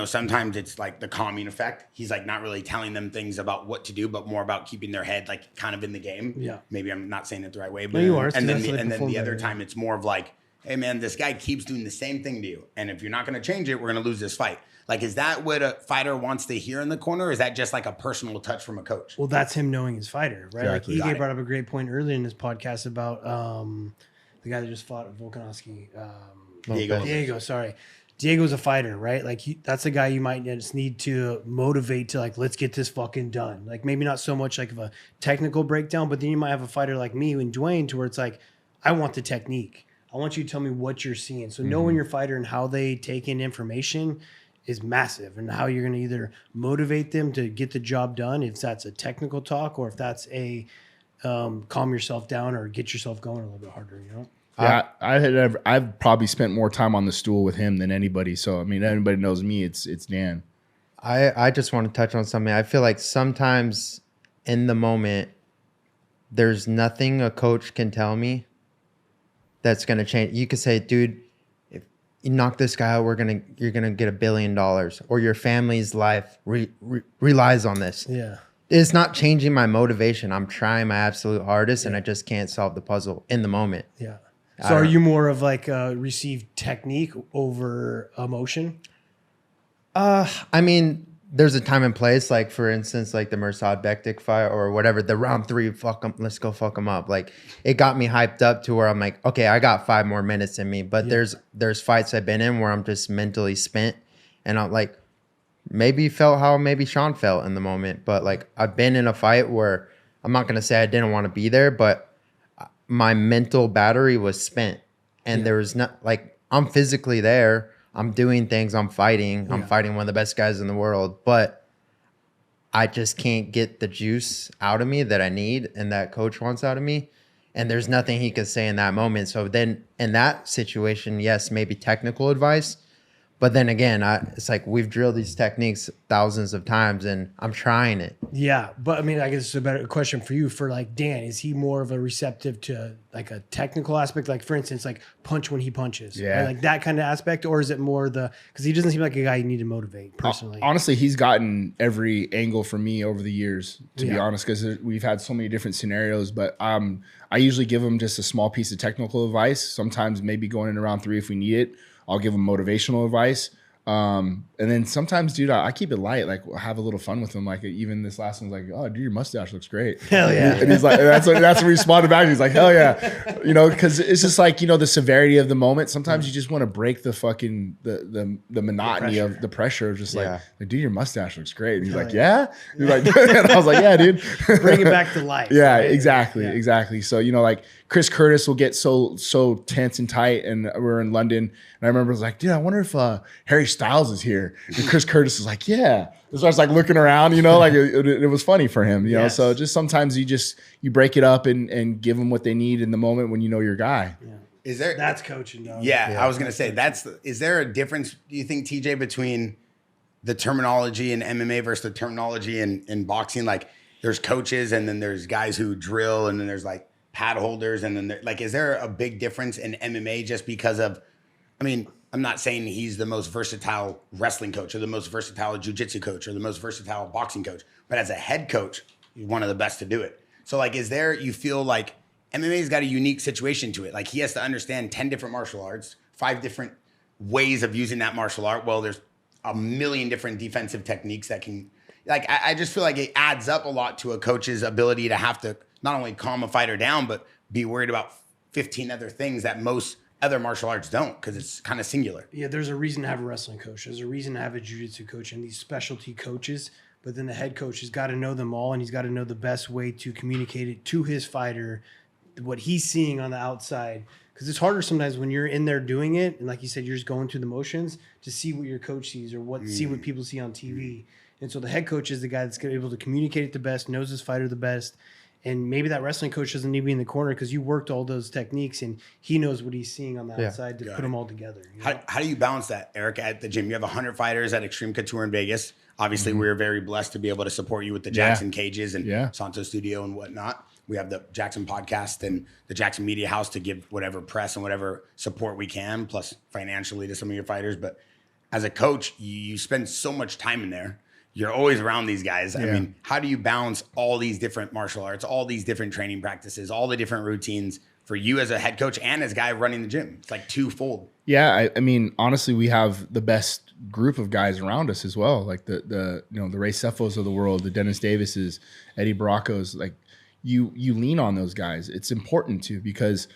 sometimes it's like the calming effect. He's like not really telling them things about what to do, but more about keeping their head like kind of in the game. Yeah. Maybe I'm not saying it the right way, but no, you are. And then the other time it's more of like, hey man, this guy keeps doing the same thing to you. And if you're not going to change it, we're going to lose this fight. Like, is that what a fighter wants to hear in the corner? Or is that just like a personal touch from a coach? Well, that's him knowing his fighter, right? Exactly. Like Ige brought up a great point earlier in this podcast about the guy that just fought Volkanovski. Diego, sorry. Diego's a fighter, right? Like that's a guy you might just need to motivate to like, let's get this fucking done. Like maybe not so much like of a technical breakdown, but then you might have a fighter like me and Dwayne to where it's like, I want the technique. I want you to tell me what you're seeing. So knowing your fighter and how they take in information is massive, and how you're going to either motivate them to get the job done, if that's a technical talk or if that's a calm yourself down or get yourself going a little bit harder, Yeah, I've probably spent more time on the stool with him than anybody. So I mean, anybody knows me, it's Dan. I just want to touch on something. I feel like sometimes in the moment, there's nothing a coach can tell me that's gonna change. You could say, dude, if you knock this guy out, you're gonna get $1 billion, or your family's life relies on this. Yeah. It's not changing my motivation. I'm trying my absolute hardest, and I just can't solve the puzzle in the moment. Yeah. So are you more of like receive technique over emotion? I mean, there's a time and place. Like for instance, like the Mirsad Bektik fight or whatever, the round 3, let's go fuck him up. Like it got me hyped up to where I'm like, okay, I got 5 more minutes in me. But there's fights I've been in where I'm just mentally spent, and I'm like, maybe felt how maybe Sean felt in the moment. But like I've been in a fight where I'm not gonna say I didn't want to be there, but my mental battery was spent, and there was not like I'm physically there. I'm doing things. I'm fighting. I'm fighting one of the best guys in the world, but I just can't get the juice out of me that I need and that coach wants out of me. And there's nothing he could say in that moment. So then in that situation, yes, maybe technical advice. But then again, it's like we've drilled these techniques thousands of times, and I'm trying it. Yeah, but I mean, I guess it's a better question for you. For like Dan, is he more of a receptive to like a technical aspect, like for instance, like punch when he punches, right? Like that kind of aspect, or is it more because he doesn't seem like a guy you need to motivate personally? Honestly, he's gotten every angle from me over the years, to be honest, because we've had so many different scenarios. But I usually give him just a small piece of technical advice. Sometimes maybe going in around 3 if we need it. I'll give him motivational advice. And then sometimes, dude, I keep it light. Like, I have a little fun with him. Like, even this last one's like, oh, dude, your mustache looks great. Hell yeah. And he's like, that's what he responded back. He's like, hell yeah. You know, because it's just like, you know, the severity of the moment. Sometimes you just want to break the fucking, the monotony of the pressure of just like, dude, your mustache looks great. And he's like, yeah? He's like, and I was like, yeah, dude. Bring it back to life. Yeah, right? Exactly. So, you know, like Chris Curtis will get so tense and tight. And we're in London. And I remember I was like, dude, I wonder if Harry Styles is here. And Chris Curtis is like, yeah. So I was like looking around, you know, like it was funny for him, you know. So just sometimes you break it up and give them what they need in the moment when you know your guy. Yeah. That's coaching, though. Yeah, I was gonna say is there a difference, do you think, TJ, between the terminology in MMA versus the terminology in boxing? Like there's coaches and then there's guys who drill and then there's like pad holders and then like is there a big difference in MMA just because of, I mean, I'm not saying he's the most versatile wrestling coach or the most versatile jiu-jitsu coach or the most versatile boxing coach, but as a head coach, he's one of the best to do it. So like, you feel like MMA's got a unique situation to it? Like he has to understand 10 different martial arts, 5 different ways of using that martial art. Well, there's a million different defensive techniques that can, like, I just feel like it adds up a lot to a coach's ability to have to not only calm a fighter down, but be worried about 15 other things that most other martial arts don't, because it's kind of singular. Yeah, there's a reason to have a wrestling coach. There's a reason to have a jiu-jitsu coach and these specialty coaches. But then the head coach has got to know them all, and he's got to know the best way to communicate it to his fighter, what he's seeing on the outside. Because it's harder sometimes when you're in there doing it, and like you said, you're just going through the motions to see what your coach sees or see what people see on TV. And so the head coach is the guy that's able to communicate it the best, knows his fighter the best. And maybe that wrestling coach doesn't need to be in the corner because you worked all those techniques and he knows what he's seeing on the outside to put them all together. You know? How do you balance that, Eric, at the gym? You have 100 fighters at Extreme Couture in Vegas. Obviously, we're very blessed to be able to support you with the Jackson Cages and Santo Studio and whatnot. We have the Jackson Podcast and the Jackson Media House to give whatever press and whatever support we can, plus financially to some of your fighters. But as a coach, you spend so much time in there. You're always around these guys. I mean, how do you balance all these different martial arts, all these different training practices, all the different routines for you as a head coach and as a guy running the gym? It's like twofold. Yeah, I mean, honestly, we have the best group of guys around us as well. Like the Ray Cephos of the world, the Dennis Davises, Eddie Braccos. Like you lean on those guys. It's important to, because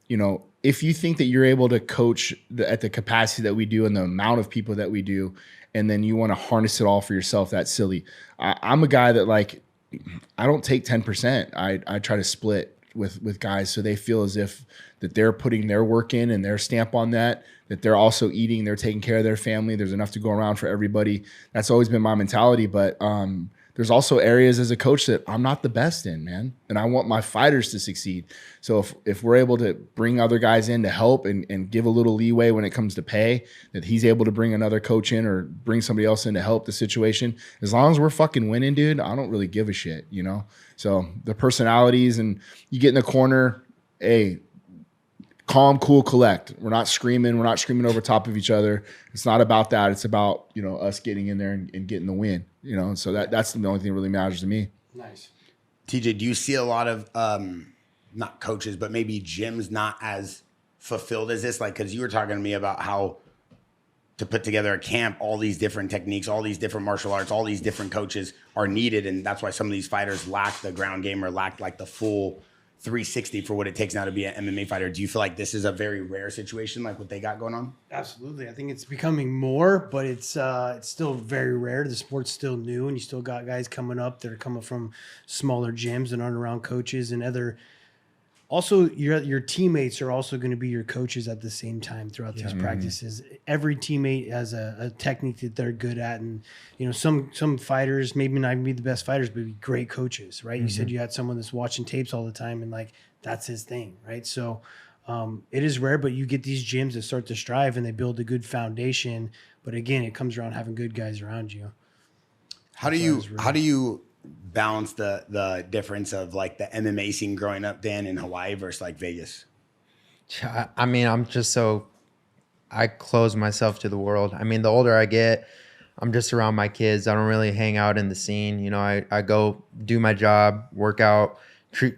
if you think that you're able to coach at the capacity that we do and the amount of people that we do, and then you want to harness it all for yourself, that's silly. I'm a guy that, like, I don't take 10%. I try to split with guys so they feel as if that they're putting their work in and their stamp on that they're also eating, they're taking care of their family. There's enough to go around for everybody. That's always been my mentality. But there's also areas as a coach that I'm not the best in, man. And I want my fighters to succeed. So if we're able to bring other guys in to help and give a little leeway when it comes to pay, that he's able to bring another coach in or bring somebody else in to help the situation, as long as we're fucking winning, dude, I don't really give a shit, So the personalities, and you get in the corner, hey, calm, cool, collect. We're not screaming over top of each other. It's not about that. It's about, us getting in there and getting the win, So that's the only thing that really matters to me. Nice. TJ, do you see a lot of, not coaches, but maybe gyms not as fulfilled as this? Like, because you were talking to me about how to put together a camp, all these different techniques, all these different martial arts, all these different coaches are needed. And that's why some of these fighters lack the ground game or lack like the full 360 for what it takes now to be an MMA fighter. Do you feel like this is a very rare situation, like what they got going on? Absolutely. I think it's becoming more, but it's still very rare. The sport's still new, and you still got guys coming up that are coming from smaller gyms and aren't around coaches and other. Also, your teammates are also going to be your coaches at the same time throughout these practices. Every teammate has a technique that they're good at, and some fighters maybe not even be the best fighters, but be great coaches, right? You said you had someone that's watching tapes all the time, and like that's his thing, right? So it is rare, but you get these gyms that start to strive and they build a good foundation. But again, it comes around having good guys around you. How do you balance the difference of like the MMA scene growing up, Dan, in Hawaii versus like Vegas? I mean, I close myself to the world. I mean, the older I get, I'm just around my kids. I don't really hang out in the scene. I go do my job, work out, treat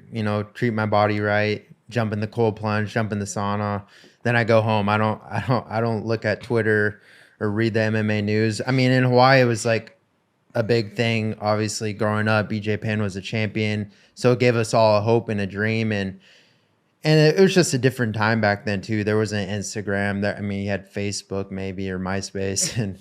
my body right, jump in the cold plunge, jump in the sauna. Then I go home. I don't look at Twitter or read the MMA news. I mean, in Hawaii, it was like a big thing. Obviously, growing up, BJ Penn was a champion, so it gave us all a hope and a dream. And it was just a different time back then too. There wasn't Instagram. There, I mean, you had Facebook maybe or MySpace, and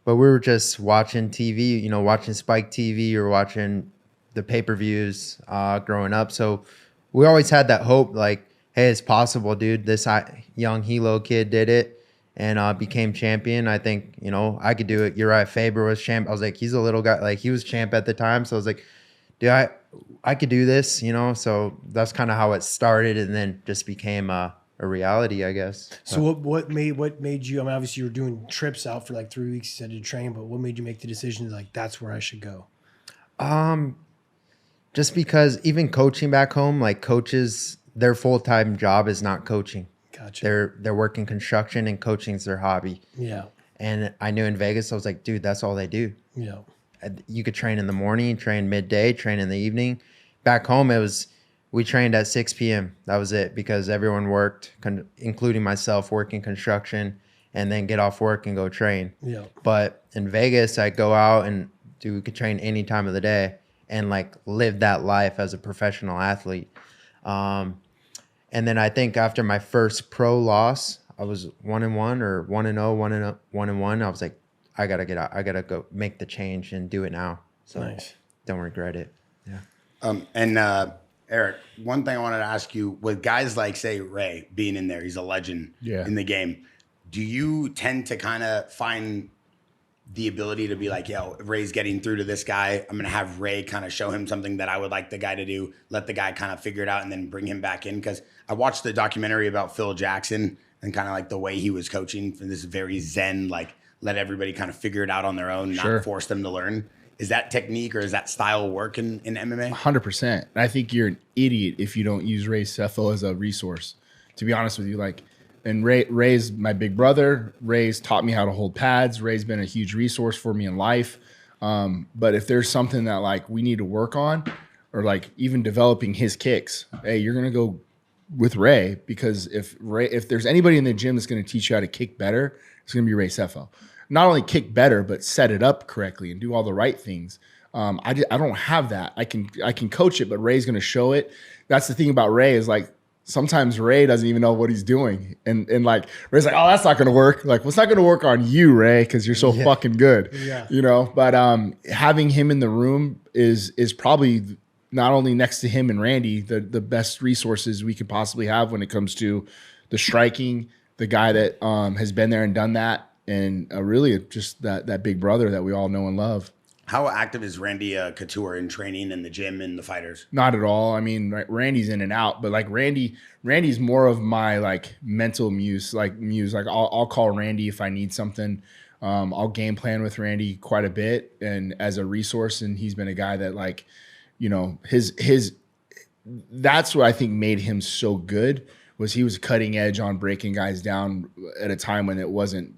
but we were just watching TV. You know, watching Spike TV or watching the pay-per-views growing up. So we always had that hope, like, hey, it's possible, dude. This young Hilo kid did it and became champion. I think, you know, I could do it. Uriah Faber was champ. I was like, he's a little guy. Like, he was champ at the time. So I was like, dude, I could do this, you know? So that's kind of how it started, and then just became a reality, I guess. So what made you, I mean, obviously you were doing trips out for like 3 weeks, you said, to train, but what made you make the decision, like, that's where I should go? Just because even coaching back home, like, coaches, their full-time job is not coaching. Gotcha. They're working construction, and coaching is their hobby. Yeah. And I knew in Vegas, I was like, dude, that's all they do. Yeah. You could train in the morning, train midday, train in the evening. Back home, we trained at 6 p.m. That was it, because everyone worked, including myself, working construction, and then get off work and go train. Yeah. But in Vegas, I go out and we could train any time of the day and like live that life as a professional athlete. And then I think after my first pro loss, I was 1-1 or 1-0, 1-1. I was like, I gotta get out. I gotta go make the change and do it now. So nice. Don't regret it. Yeah. Eric, one thing I wanted to ask you, with guys like, say, Ray being in there, he's a legend in the game. Do you tend to kind of find the ability to be like, yo, Ray's getting through to this guy, I'm going to have Ray kind of show him something that I would like the guy to do, let the guy kind of figure it out, and then bring him back in? Because I watched the documentary about Phil Jackson and kind of like the way he was coaching for this very zen, like, let everybody kind of figure it out on their own, not force them to learn. Is that technique or is that style work in MMA? 100%. I think you're an idiot if you don't use Ray Sefo as a resource, to be honest with you. Like, and Ray's my big brother. Ray's taught me how to hold pads. Ray's been a huge resource for me in life. But if there's something that like we need to work on, or like even developing his kicks, hey, you're going to go with Ray, because if there's anybody in the gym that's going to teach you how to kick better, it's going to be Ray Sefo. Not only kick better, but set it up correctly and do all the right things. I don't have that. I can coach it, but Ray's going to show it. That's the thing about Ray, is like sometimes Ray doesn't even know what he's doing, and like Ray's like, oh, that's not going to work. Like, well, it's not going to work on you, Ray, because you're so fucking good. Yeah. You know. But having him in the room is probably not only next to him and Randy the best resources we could possibly have when it comes to the striking. The guy that has been there and done that. And really just that big brother that we all know and love. How active is Randy Couture in training in the gym and the fighters? Not at all. I mean, Randy's in and out, but like Randy's more of my like mental muse. Like I'll call Randy if I need something. I'll game plan with Randy quite a bit and as a resource. And he's been a guy that, like, you know, that's what I think made him so good, was he was cutting edge on breaking guys down at a time when it wasn't,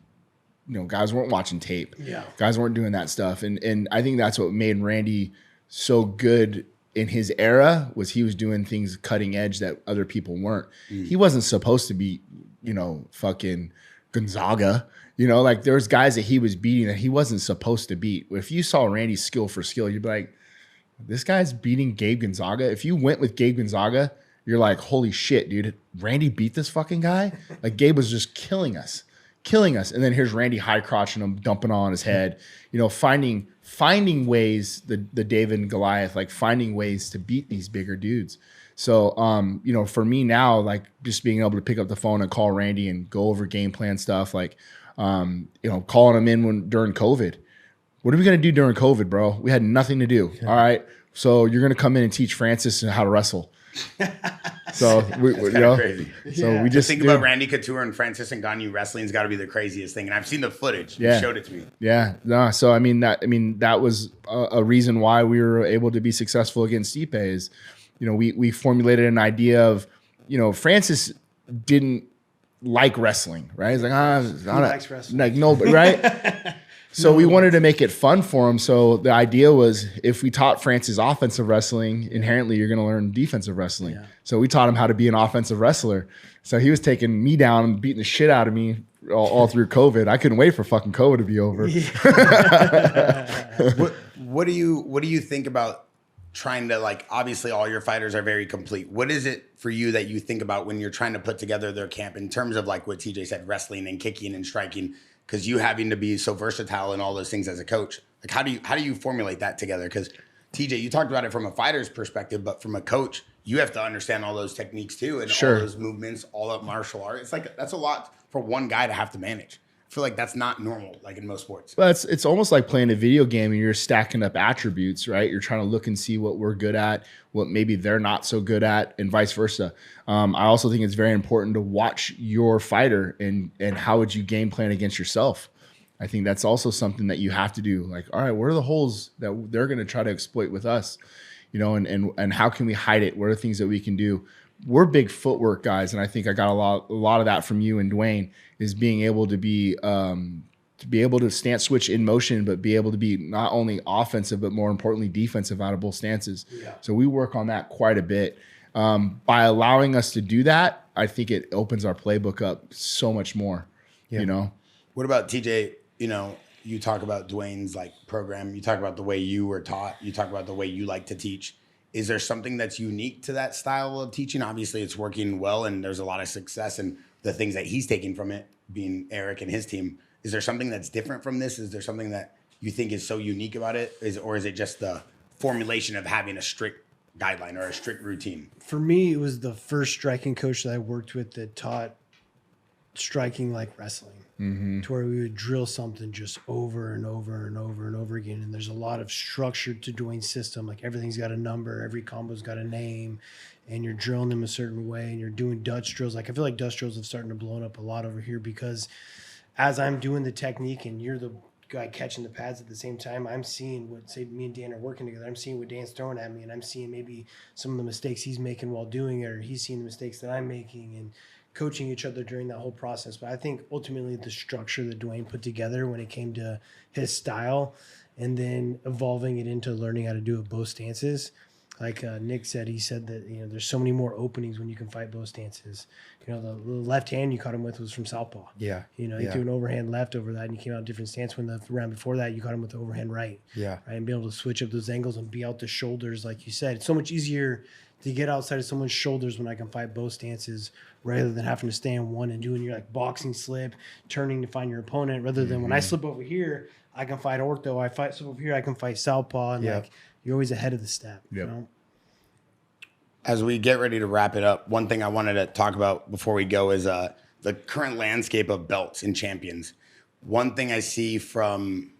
you know, guys weren't watching tape. Yeah. Guys weren't doing that stuff. And I think that's what made Randy so good in his era, was he was doing things cutting edge that other people weren't. He wasn't supposed to be, you know, fucking Gonzaga. You know, like there was guys that he was beating that he wasn't supposed to beat. If you saw Randy's skill for skill, you'd be like, this guy's beating Gabe Gonzaga. If you went with Gabe Gonzaga, you're like, holy shit, dude, Randy beat this fucking guy? Like, Gabe was just killing us. And then here's Randy high crotching him, dumping on his head, you know, finding ways, the David and Goliath, like finding ways to beat these bigger dudes. So, you know, for me now, like just being able to pick up the phone and call Randy and go over game plan stuff, like, you know, calling him in during COVID. What are we going to do during COVID, bro? We had nothing to do. All right. So you're going to come in and teach Francis how to wrestle. So we you know, crazy. So we just think about Randy Couture and Francis Ngannou wrestling's got to be the craziest thing, and I've seen the footage. You showed it to me. Yeah, no. So I mean that was a reason why we were able to be successful against Stipe. Is, you know, we formulated an idea of, you know, Francis didn't like wrestling, right? He's like, he likes wrestling. Like, no, but right. So we wanted to make it fun for him. So the idea was, if we taught Francis offensive wrestling, inherently you're going to learn defensive wrestling. Yeah. So we taught him how to be an offensive wrestler. So he was taking me down and beating the shit out of me all through COVID. I couldn't wait for fucking COVID to be over. What do you think about trying to, like, obviously all your fighters are very complete. What is it for you that you think about when you're trying to put together their camp in terms of, like what TJ said, wrestling and kicking and striking, because you having to be so versatile and all those things as a coach? Like, how do you formulate that together? Because TJ, you talked about it from a fighter's perspective, but from a coach, you have to understand all those techniques too, and all those movements, all that martial art. It's like, that's a lot for one guy to have to manage. I feel like that's not normal, like in most sports. Well, it's almost like playing a video game and you're stacking up attributes, right? You're trying to look and see what we're good at, what maybe they're not so good at, and vice versa. I also think it's very important to watch your fighter and how would you game plan against yourself. I think that's also something that you have to do. Like, all right, what are the holes that they're going to try to exploit with us? You know, and how can we hide it? What are things that we can do? We're big footwork guys, and I think I got a lot of that from you and Dwayne, is being able to be able to stance switch in motion, but be able to be not only offensive but more importantly defensive out of both stances. Yeah. So we work on that quite a bit. By allowing us to do that, I think it opens our playbook up so much more. Yeah. You know. What about TJ? You know, you talk about Dwayne's like program. You talk about the way you were taught. You talk about the way you like to teach. Is there something that's unique to that style of teaching? Obviously, it's working well, and there's a lot of success in the things that he's taking from it, being Eric and his team. Is there something that's different from this? Is there something that you think is so unique about it? Or is it just the formulation of having a strict guideline or a strict routine? For me, it was the first striking coach that I worked with that taught striking like wrestling. To where we would drill something just over and over and over and over again. And there's a lot of structure to Dwayne's system. Like everything's got a number, every combo's got a name, and you're drilling them a certain way, and you're doing Dutch drills. Like I feel like Dutch drills have started to blow up a lot over here because as I'm doing the technique and you're the guy catching the pads at the same time, I'm seeing what, say me and Dan are working together, I'm seeing what Dan's throwing at me, and I'm seeing maybe some of the mistakes he's making while doing it, or he's seeing the mistakes that I'm making, and coaching each other during that whole process. But I think ultimately the structure that Dwayne put together when it came to his style and then evolving it into learning how to do it both stances. Like Nick said, he said that, you know, there's so many more openings when you can fight both stances. You know, the left hand you caught him with was from southpaw. Yeah. You know, he threw an overhand left over that and he came out different stance. When the round before that, you caught him with the overhand right. Yeah. Right? And be able to switch up those angles and be out the shoulders, like you said. It's so much easier to get outside of someone's shoulders when I can fight both stances rather than having to stay in one and doing your like boxing slip, turning to find your opponent, rather than when I slip over here, I can fight ortho. I slip over here, I can fight southpaw, and like you're always ahead of the step. You know? As we get ready to wrap it up, one thing I wanted to talk about before we go is the current landscape of belts and champions. One thing I see from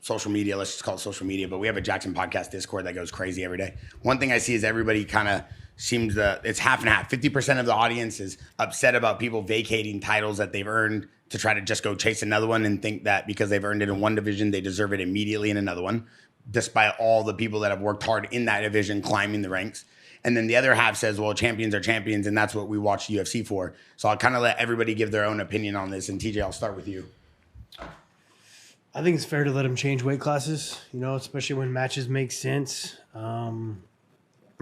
social media, let's just call it social media, but we have a Jackson Podcast Discord that goes crazy every day. One thing I see is everybody kind of seems it's half and half. 50% of the audience is upset about people vacating titles that they've earned to try to just go chase another one and think that because they've earned it in one division, they deserve it immediately in another one, despite all the people that have worked hard in that division climbing the ranks. And then the other half says, well, champions are champions, and that's what we watch UFC for. So I'll kind of let everybody give their own opinion on this. And TJ, I'll start with you. I think it's fair to let them change weight classes, you know, especially when matches make sense.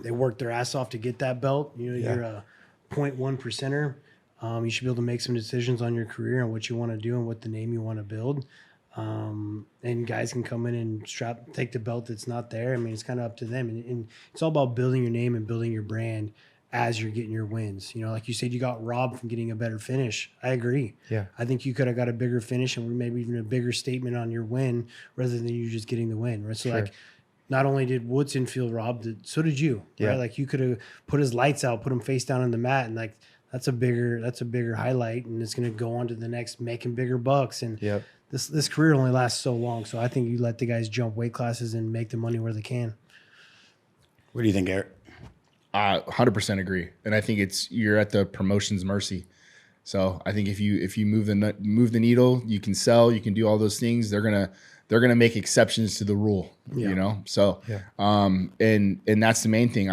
They work their ass off to get that belt. You know, you're a 0.1 percenter. You should be able to make some decisions on your career and what you want to do and what the name you want to build. And guys can come in and take the belt that's not there. I mean, it's kind of up to them. And it's all about building your name and building your brand as you're getting your wins. You know, like you said, you got robbed from getting a better finish. I agree. Yeah. I think you could have got a bigger finish and maybe even a bigger statement on your win rather than you just getting the win. Right. So like, not only did Woodson feel robbed, so did you. Right. Like you could have put his lights out, put him face down on the mat, and like that's a bigger highlight, and it's gonna go on to the next making bigger bucks. And this career only lasts so long. So I think you let the guys jump weight classes and make the money where they can. What do you think, Eric? 100% agree, and I think you're at the promotion's mercy. So I think if you move the needle, you can sell, you can do all those things. They're gonna make exceptions to the rule, you know. So and that's the main thing.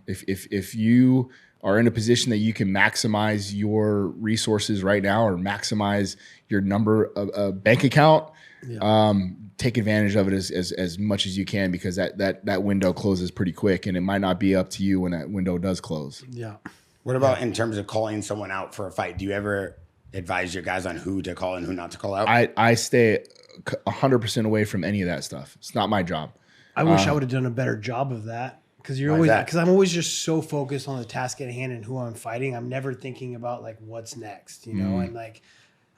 If you are in a position that you can maximize your resources right now or maximize your bank account, take advantage of it as much as you can, because that window closes pretty quick, and it might not be up to you when that window does close. What about in terms of calling someone out for a fight? Do you ever advise your guys on who to call and who not to call out? I stay 100% away from any of that stuff. It's not my job. I wish I would have done a better job of that. Because I'm always just so focused on the task at hand and who I'm fighting. I'm never thinking about like what's next, you know. And like,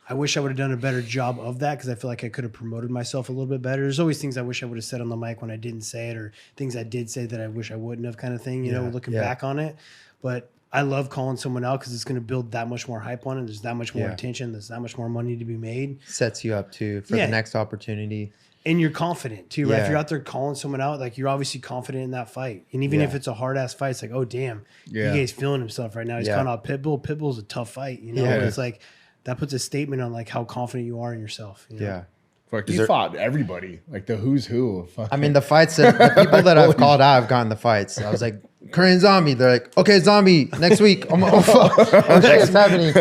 I wish I would have done a better job of that because I feel like I could have promoted myself a little bit better. There's always things I wish I would have said on the mic when I didn't say it, or things I did say that I wish I wouldn't have, kind of thing. You know, looking back on it. But I love calling someone out because it's going to build that much more hype on it. There's that much more attention. There's that much more money to be made. Sets you up too for the next opportunity. And you're confident too, right? If you're out there calling someone out, like you're obviously confident in that fight. And even if it's a hard ass fight, it's like, oh damn, he's feeling himself right now. He's calling out Pitbull. Pitbull's a tough fight, you know. It's like that puts a statement on like how confident you are in yourself. You know? Yeah. Fuck, you fought everybody, like the who's who. I mean, the fights that the people that I've called out, I've gotten the fights. I was like, Korean Zombie. They're like, okay, Zombie, next week. I'm okay, it's happening.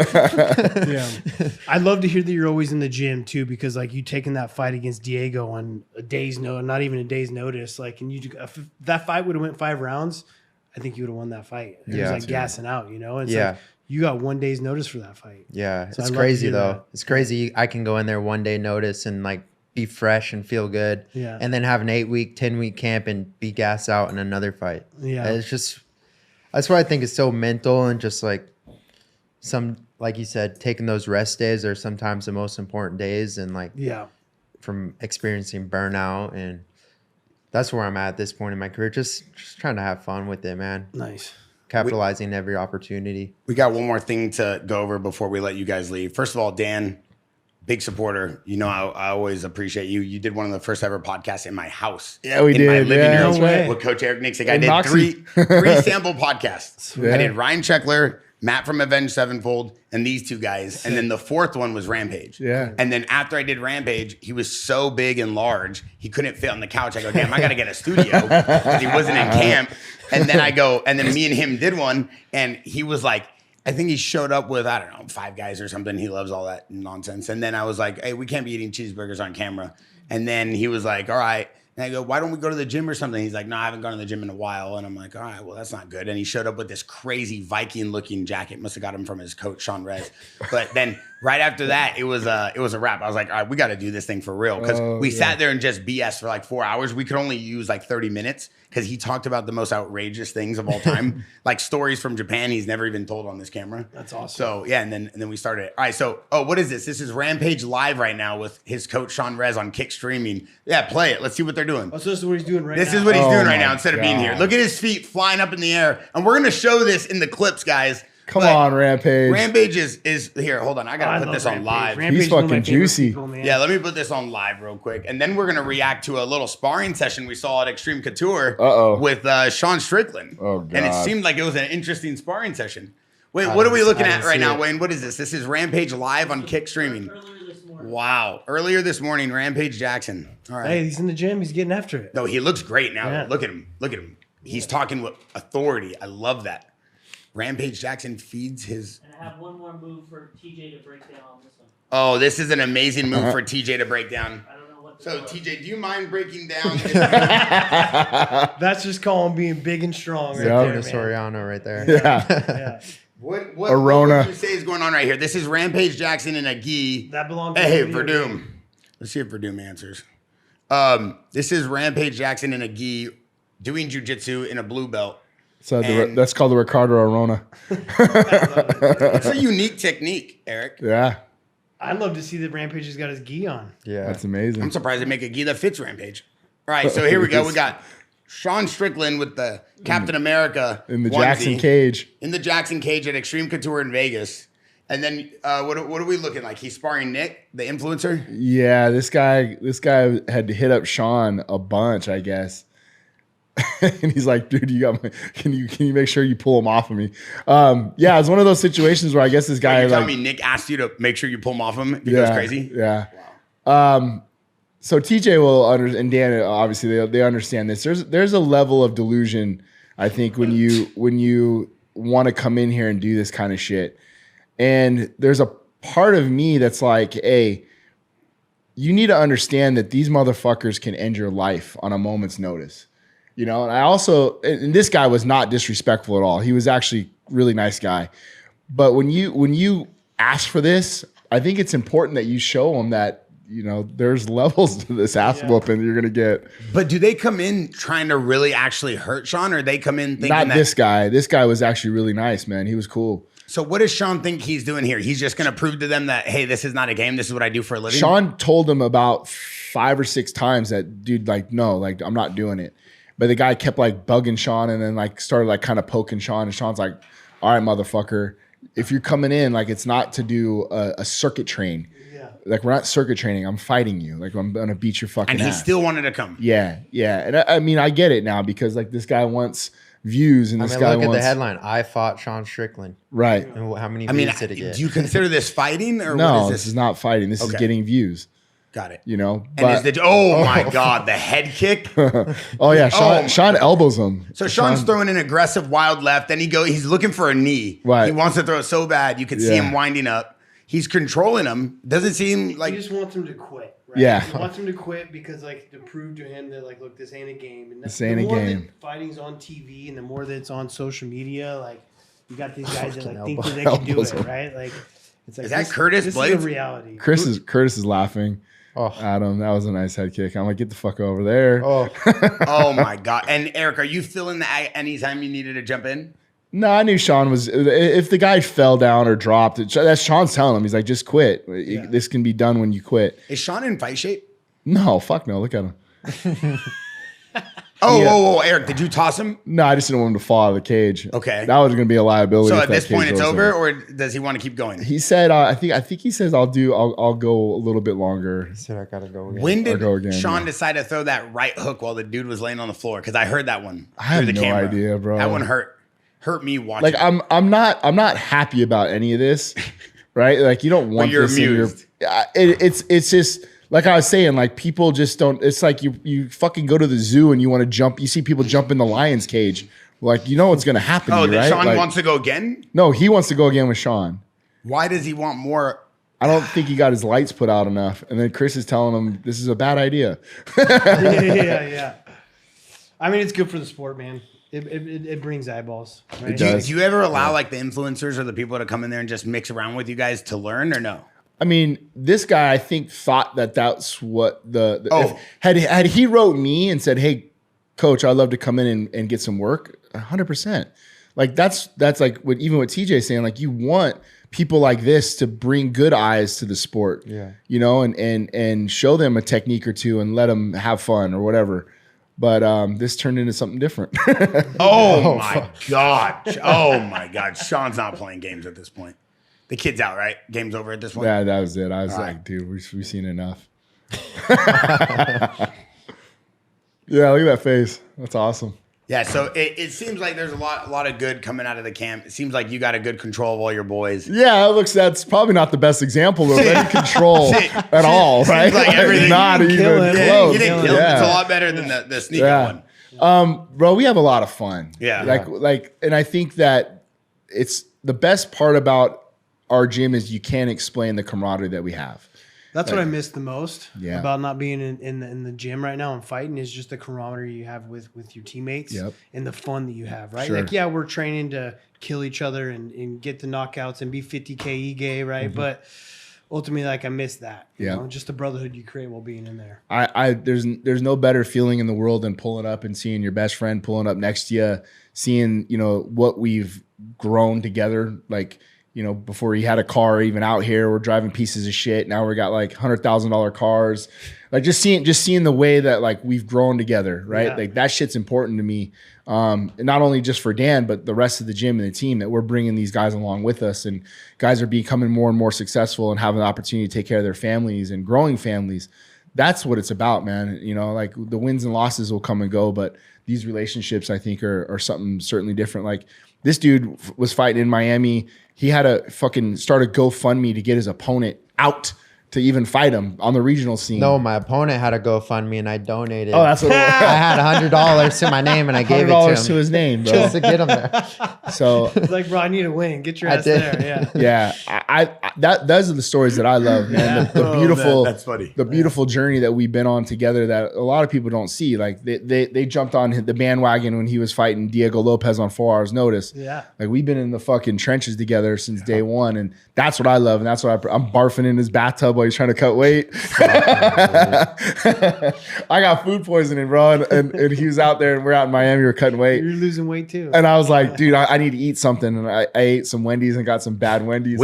I'd love to hear that you're always in the gym too, because like you taking that fight against Diego on a day's notice, not even a day's notice. Like, and if that fight would have went 5 rounds, I think you would have won that fight. It was like gassing out, you know. And it's like, you got 1 day's notice for that fight. Yeah, so it's crazy though. That. It's crazy. I can go in there 1 day notice and like be fresh and feel good. Yeah. And then have an 8-week, 10-week camp and be gassed out in another fight. Yeah. It's just, that's why I think it's so mental, and just like like you said, taking those rest days are sometimes the most important days, and like from experiencing burnout, and that's where I'm at this point in my career. Just trying to have fun with it, man. Nice. Capitalizing every opportunity. We got one more thing to go over before we let you guys leave. First of all, Dan, big supporter. You know, I always appreciate you. You did one of the first ever podcasts in my house. Yeah, we did. In my living room no way. with Coach Eric Nicksick. I did three sample podcasts. Yeah. I did Ryan Sheckler, Matt from Avenged Sevenfold, and these two guys. And then the fourth one was Rampage. Yeah. And then after I did Rampage, he was so big and large, he couldn't fit on the couch. I go, damn, I got to get a studio because he wasn't in camp. And then me and him did one, and he was like, I think he showed up with, I don't know, 5 guys or something. He loves all that nonsense. And then I was like, hey, we can't be eating cheeseburgers on camera. And then he was like, all right. And I go, why don't we go to the gym or something? He's like, no, I haven't gone to the gym in a while. And I'm like, all right, well, that's not good. And he showed up with this crazy Viking-looking jacket. Must have got him from his coach, Sean Rez. But then right after that, it was a wrap. I was like, all right, we got to do this thing for real. Because we sat there and just BS for like 4 hours. We could only use like 30 minutes because he talked about the most outrageous things of all time. Like stories from Japan he's never even told on this camera. That's awesome. So, yeah, and then we started. All right, so, what is this? This is Rampage Live right now with his coach, Sean Rez, on Kick Streaming. Yeah, play it. Let's see what they're doing. Oh, so this is what he's doing right now? This is what he's doing right now instead of being here. Look at his feet flying up in the air. And we're going to show this in the clips, guys. Come on, Rampage. Rampage is here. Hold on. I got to put this on live. Rampage He's fucking juicy. People, yeah, let me put this on live real quick. And then we're going to react to a little sparring session we saw at Extreme Couture with Sean Strickland. Oh, God. And it seemed like it was an interesting sparring session. Wait, what are we looking at right now, Wayne? What is this? This is Rampage Live on Kick Streaming. Wow. Earlier this morning, Rampage Jackson. All right. Hey, he's in the gym. He's getting after it. No, he looks great now. Yeah. Look at him. Look at him. He's talking with authority. I love that. Rampage Jackson feeds his... And I have one more move for TJ to break down on this one. Oh, this is an amazing move for TJ to break down. I don't know what... So, TJ, do you mind breaking down this? That's just calling being big and strong right there, man. Soriano right there. Yeah. What Arona. would you say is going on right here? This is Rampage Jackson in a gi. That belongs to Verdum. Let's see if Verdum answers. This is Rampage Jackson in a gi doing jiu-jitsu in a blue belt. So that's called the Ricardo Arona. It's a unique technique, Eric. Yeah. I'd love to see that Rampage has got his gi on. Yeah. That's amazing. I'm surprised they make a gi that fits Rampage. All right, so here we go. We got Sean Strickland with the Captain America in the Jackson cage. In the Jackson cage at Extreme Couture in Vegas. And then what are we looking like? He's sparring Nick, the influencer? Yeah, this guy had to hit up Sean a bunch, I guess. And he's like, dude, can you make sure you pull him off of me? Yeah, it's one of those situations where I guess this guy you're telling me Nick asked you to make sure you pull him off him? He goes crazy? Yeah. Wow. So TJ will and Dan obviously they understand this. There's a level of delusion, I think, when you want to come in here and do this kind of shit. And there's a part of me that's like, hey, you need to understand that these motherfuckers can end your life on a moment's notice. You know, and I also, and this guy was not disrespectful at all. He was actually a really nice guy. But when you ask for this, I think it's important that you show them that, you know, there's levels to this ass whooping you're going to get. But do they come in trying to really actually hurt Sean, or they come in thinking Not this guy. This guy was actually really nice, man. He was cool. So what does Sean think he's doing here? He's just going to prove to them that, hey, this is not a game. This is what I do for a living. Sean told him about 5 or 6 times that, dude, like, no, like, I'm not doing it. But the guy kept like bugging Sean and then like started like kind of poking Sean. And Sean's like, all right, motherfucker, if you're coming in, like, it's not to do a circuit train. Like, we're not circuit training. I'm fighting you. Like, I'm going to beat your fucking ass. And he still wanted to come. Yeah, yeah. And I mean, I get it now because, like, this guy wants views and this guy look wants... at the headline. I fought Sean Strickland. Right. And how many views did it get? Do you consider this fighting? Or No, what is this is not fighting. This is getting views. Got it. You know? And is oh, my God, the head kick. Oh, yeah. Sean elbows him. So Sean's throwing an aggressive wild left. Then he's looking for a knee. Right. He wants to throw it so bad. You can see him winding up. He's controlling him. Doesn't seem like... He just wants him to quit. Right? Yeah. He wants him to quit because, like, to prove to him that, like, look, this ain't a game. And this ain't a game. The more that fighting's on TV and the more that it's on social media, like, you got these guys that, like, think that they can do it, right? Like, it's like... Is that Curtis Blades? This is a reality. Curtis is laughing. Oh, Adam, that was a nice head kick. I'm like, get the fuck over there. Oh, oh my God. And Eric, are you feeling that anytime you needed to jump in? No, I knew Sean was. If the guy fell down or dropped, that's Sean's telling him. He's like, just quit. Yeah. This can be done when you quit. Is Sean in fight shape? No, fuck no. Look at him. Oh, Eric, did you toss him? No, I just didn't want him to fall out of the cage. Okay. That was going to be a liability. So if at that this point, cage it's goes over, or does he want to keep going? He said, I think he says I'll go a little bit longer. said I gotta go again. When did go again, Sean yeah. decide to throw that right hook while the dude was laying on the floor? Because I heard that one. I have through the no camera. idea, bro. That one hurt me watching. Like I'm not happy about any of this, right? Like you don't want you're this in your. amused. It's just like I was saying. Like people just don't. It's like you fucking go to the zoo and you want to jump. You see people jump in the lion's cage. Like you know what's gonna happen. Oh, to you, that right? Sean Like, wants to go again? No, he wants to go again with Sean. Why does he want more? I don't think he got his lights put out enough. And then Chris is telling him this is a bad idea. yeah. I mean, it's good for the sport, man. It brings eyeballs. Right? It does. Do you ever allow like the influencers or the people to come in there and just mix around with you guys to learn, or no? I mean, this guy, I think, thought that's what had he wrote me and said, "Hey, coach, I'd love to come in and get some work." 100%. Like that's like what even what TJ's saying. Like you want people like this to bring good eyes to the sport. Yeah. You know, and show them a technique or two and let them have fun or whatever. But this turned into something different. Oh my God. Oh my God. Sean's not playing games at this point. The kid's out, right? Game's over at this point. Yeah, that was it. I was All like, right. dude, we've seen enough. Yeah, look at that face. That's awesome. Yeah, so it seems like there's a lot of good coming out of the camp. It seems like you got a good control of all your boys. Yeah, that's probably not the best example of any control at all, right? like everything- not even kill it. Yeah, close. you didn't kill him. It's a lot better than the sneaker one. Bro, we have a lot of fun. Yeah. Like, and I think that it's the best part about our gym is you can't explain the camaraderie that we have. That's what I miss the most Yeah. about not being in the gym right now and fighting is just the camaraderie you have with your teammates and the fun that you have, right? Sure. Like, yeah, we're training to kill each other and get the knockouts and be 50K gay, right? But ultimately, like, I miss that. You know? Just the brotherhood you create while being in there. There's no better feeling in the world than pulling up and seeing your best friend pulling up next to you, seeing, you know, what we've grown together. Like, you know, before he had a car, even out here, we're driving pieces of shit. Now we got like $100,000 cars. Like just seeing the way that like we've grown together, right? Yeah. Like that shit's important to me. And not only just for Dan, but the rest of the gym and the team that we're bringing these guys along with us, and guys are becoming more and more successful and having the opportunity to take care of their families and growing families. That's what it's about, man. You know, like the wins and losses will come and go, but these relationships I think are something certainly different. Like this dude was fighting in Miami. He had to fucking start a GoFundMe to get his opponent out to even fight him on the regional scene. No, my opponent had a GoFundMe and I donated. Oh, that's what it was. I had $100 to my name and I gave it to $100 him. to his name, bro. Just to get him there. So It's like, bro, I need a win. Get your I ass did. there. Yeah. yeah, those are the stories that I love, man. The Oh, beautiful, man, that's funny. the beautiful journey that we've been on together that a lot of people don't see. Like they jumped on the bandwagon when he was fighting Diego Lopez on 4 hours notice. Yeah. Like we've been in the fucking trenches together since day one, and that's what I love, and that's what I'm barfing in his bathtub while he's trying to cut weight. I got food poisoning, bro, and he was out there, and we're out in Miami, we're cutting weight. You're losing weight too. And I was like, dude, I need to eat something. And I ate some Wendy's and got some bad Wendy's.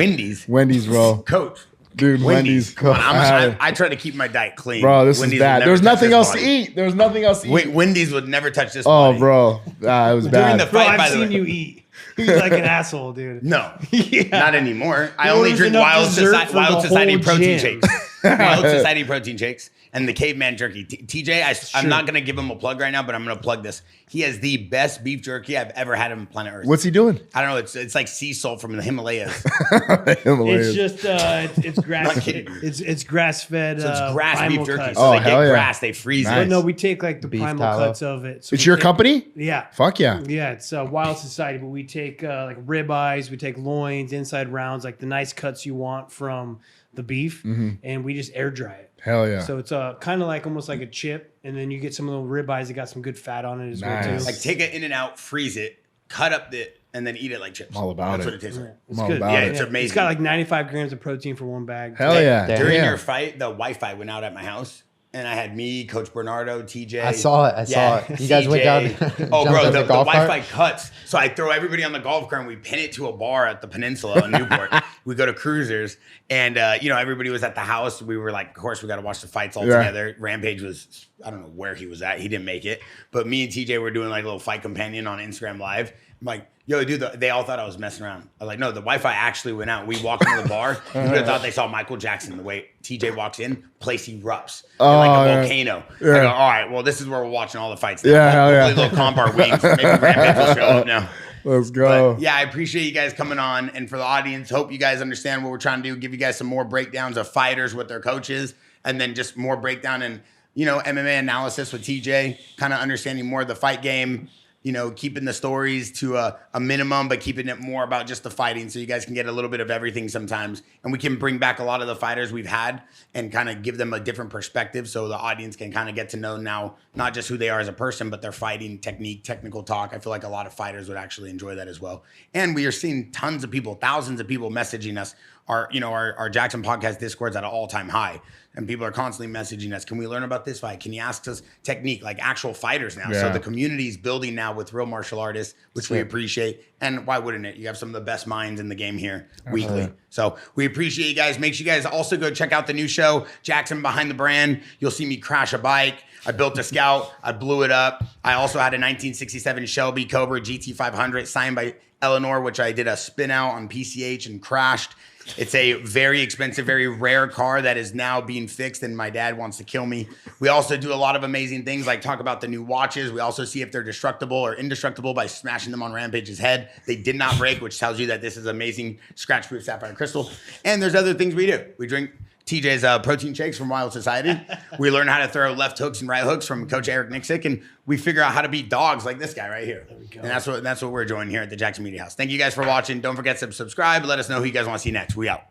Wendy's, bro. Coach. Dude, Wendy's. Come on, I try to keep my diet clean. Bro, this Wendy's is bad. would never There was touch nothing this else to body. eat. There was nothing else to eat. Wendy's would never touch this Oh, body. bro. It was During bad. the Bro, fight, I've by the seen way. you eat. You're like an asshole, dude. No, Yeah. not anymore. I There only was drink enough Wild, dessert for Wild the Society whole protein gym. shakes. Wild Society protein shakes and the caveman jerky. TJ, I'm Sure. not going to give him a plug right now, but I'm going to plug this. He has the best beef jerky I've ever had on planet Earth. What's he doing? I don't know. It's like sea salt from the Himalayas. It's just it's grass. Not kidding. It's grass fed. So it's grass beef primal jerky. cuts. So Oh, they hell get yeah. grass, they freeze Nice. it. No, we take like the Beef primal tallow. cuts of it. So It's we your take- company? Yeah. Fuck yeah. Yeah, it's Wild Society, but we take like rib eyes, we take loins, inside rounds, like the nice cuts you want from the beef, and we just air dry it. Hell yeah. So it's kind of like almost like a chip, and then you get some of the rib eyes that got some good fat on it as well Nice. too. Like take it in and out, freeze it, cut up it, and then eat it like chips. I'm all about That's it. what it tastes like. It's I'm all good. about Yeah, it. it's amazing. It's got like 95 grams of protein for one bag. Hell yeah. Damn. During Yeah. your fight, the Wi-Fi went out at my house, and I had me, Coach Bernardo, TJ. I saw it. I saw it. You guys went down. CJ. Oh, jumped bro, in the golf cart? Wi-Fi cuts. So I throw everybody on the golf cart, and we pin it to a bar at the Peninsula in Newport. We go to Cruisers, and everybody was at the house. We were like, of course, we got to watch the fights all Yeah. together. Rampage was, I don't know where he was at. He didn't make it, but me and TJ were doing like a little fight companion on Instagram Live. I'm like, yo, dude, they all thought I was messing around. I was like, no, the Wi-Fi actually went out. We walked into the bar. You would have thought they saw Michael Jackson. The way TJ walks in, place erupts like a yeah. volcano. Yeah. I go, all right, well, this is where we're watching all the fights now. Yeah, hell yeah. Hopefully they'll comp our wings. Maybe Rampage will show up now. Let's go. But yeah, I appreciate you guys coming on. And for the audience, hope you guys understand what we're trying to do. Give you guys some more breakdowns of fighters with their coaches, and then just more breakdown and, MMA analysis with TJ, kind of understanding more of the fight game, keeping the stories to a minimum, but keeping it more about just the fighting so you guys can get a little bit of everything sometimes. And we can bring back a lot of the fighters we've had and kind of give them a different perspective so the audience can kind of get to know now, not just who they are as a person, but their fighting technique, technical talk. I feel like a lot of fighters would actually enjoy that as well. And we are seeing tons of people, thousands of people messaging us. Our Jackson Podcast Discord's at an all-time high. And people are constantly messaging us. Can we learn about this fight? Can you ask us technique, like actual fighters now? So Yeah. the community is building now with real martial artists, which we appreciate. And why wouldn't it? You have some of the best minds in the game here weekly. So we appreciate you guys. Make sure you guys also go check out the new show, Jackson Behind the Brand. You'll see me crash a bike. I built a Scout. I blew it up. I also had a 1967 Shelby Cobra GT500 signed by Eleanor, which I did a spin out on PCH and crashed. It's a very expensive, very rare car that is now being fixed, and my dad wants to kill me. We also do a lot of amazing things, like talk about the new watches. We also see if they're destructible or indestructible by smashing them on Rampage's head. They did not break, which tells you that this is amazing scratch-proof sapphire crystal. And there's other things we do. We drink TJ's protein shakes from Wild Society. We learn how to throw left hooks and right hooks from Coach Eric Nicksick, and we figure out how to beat dogs like this guy right here. There we go. And that's what we're doing here at the Jackson Media House. Thank you guys for watching. Don't forget to subscribe. Let us know who you guys want to see next. We out.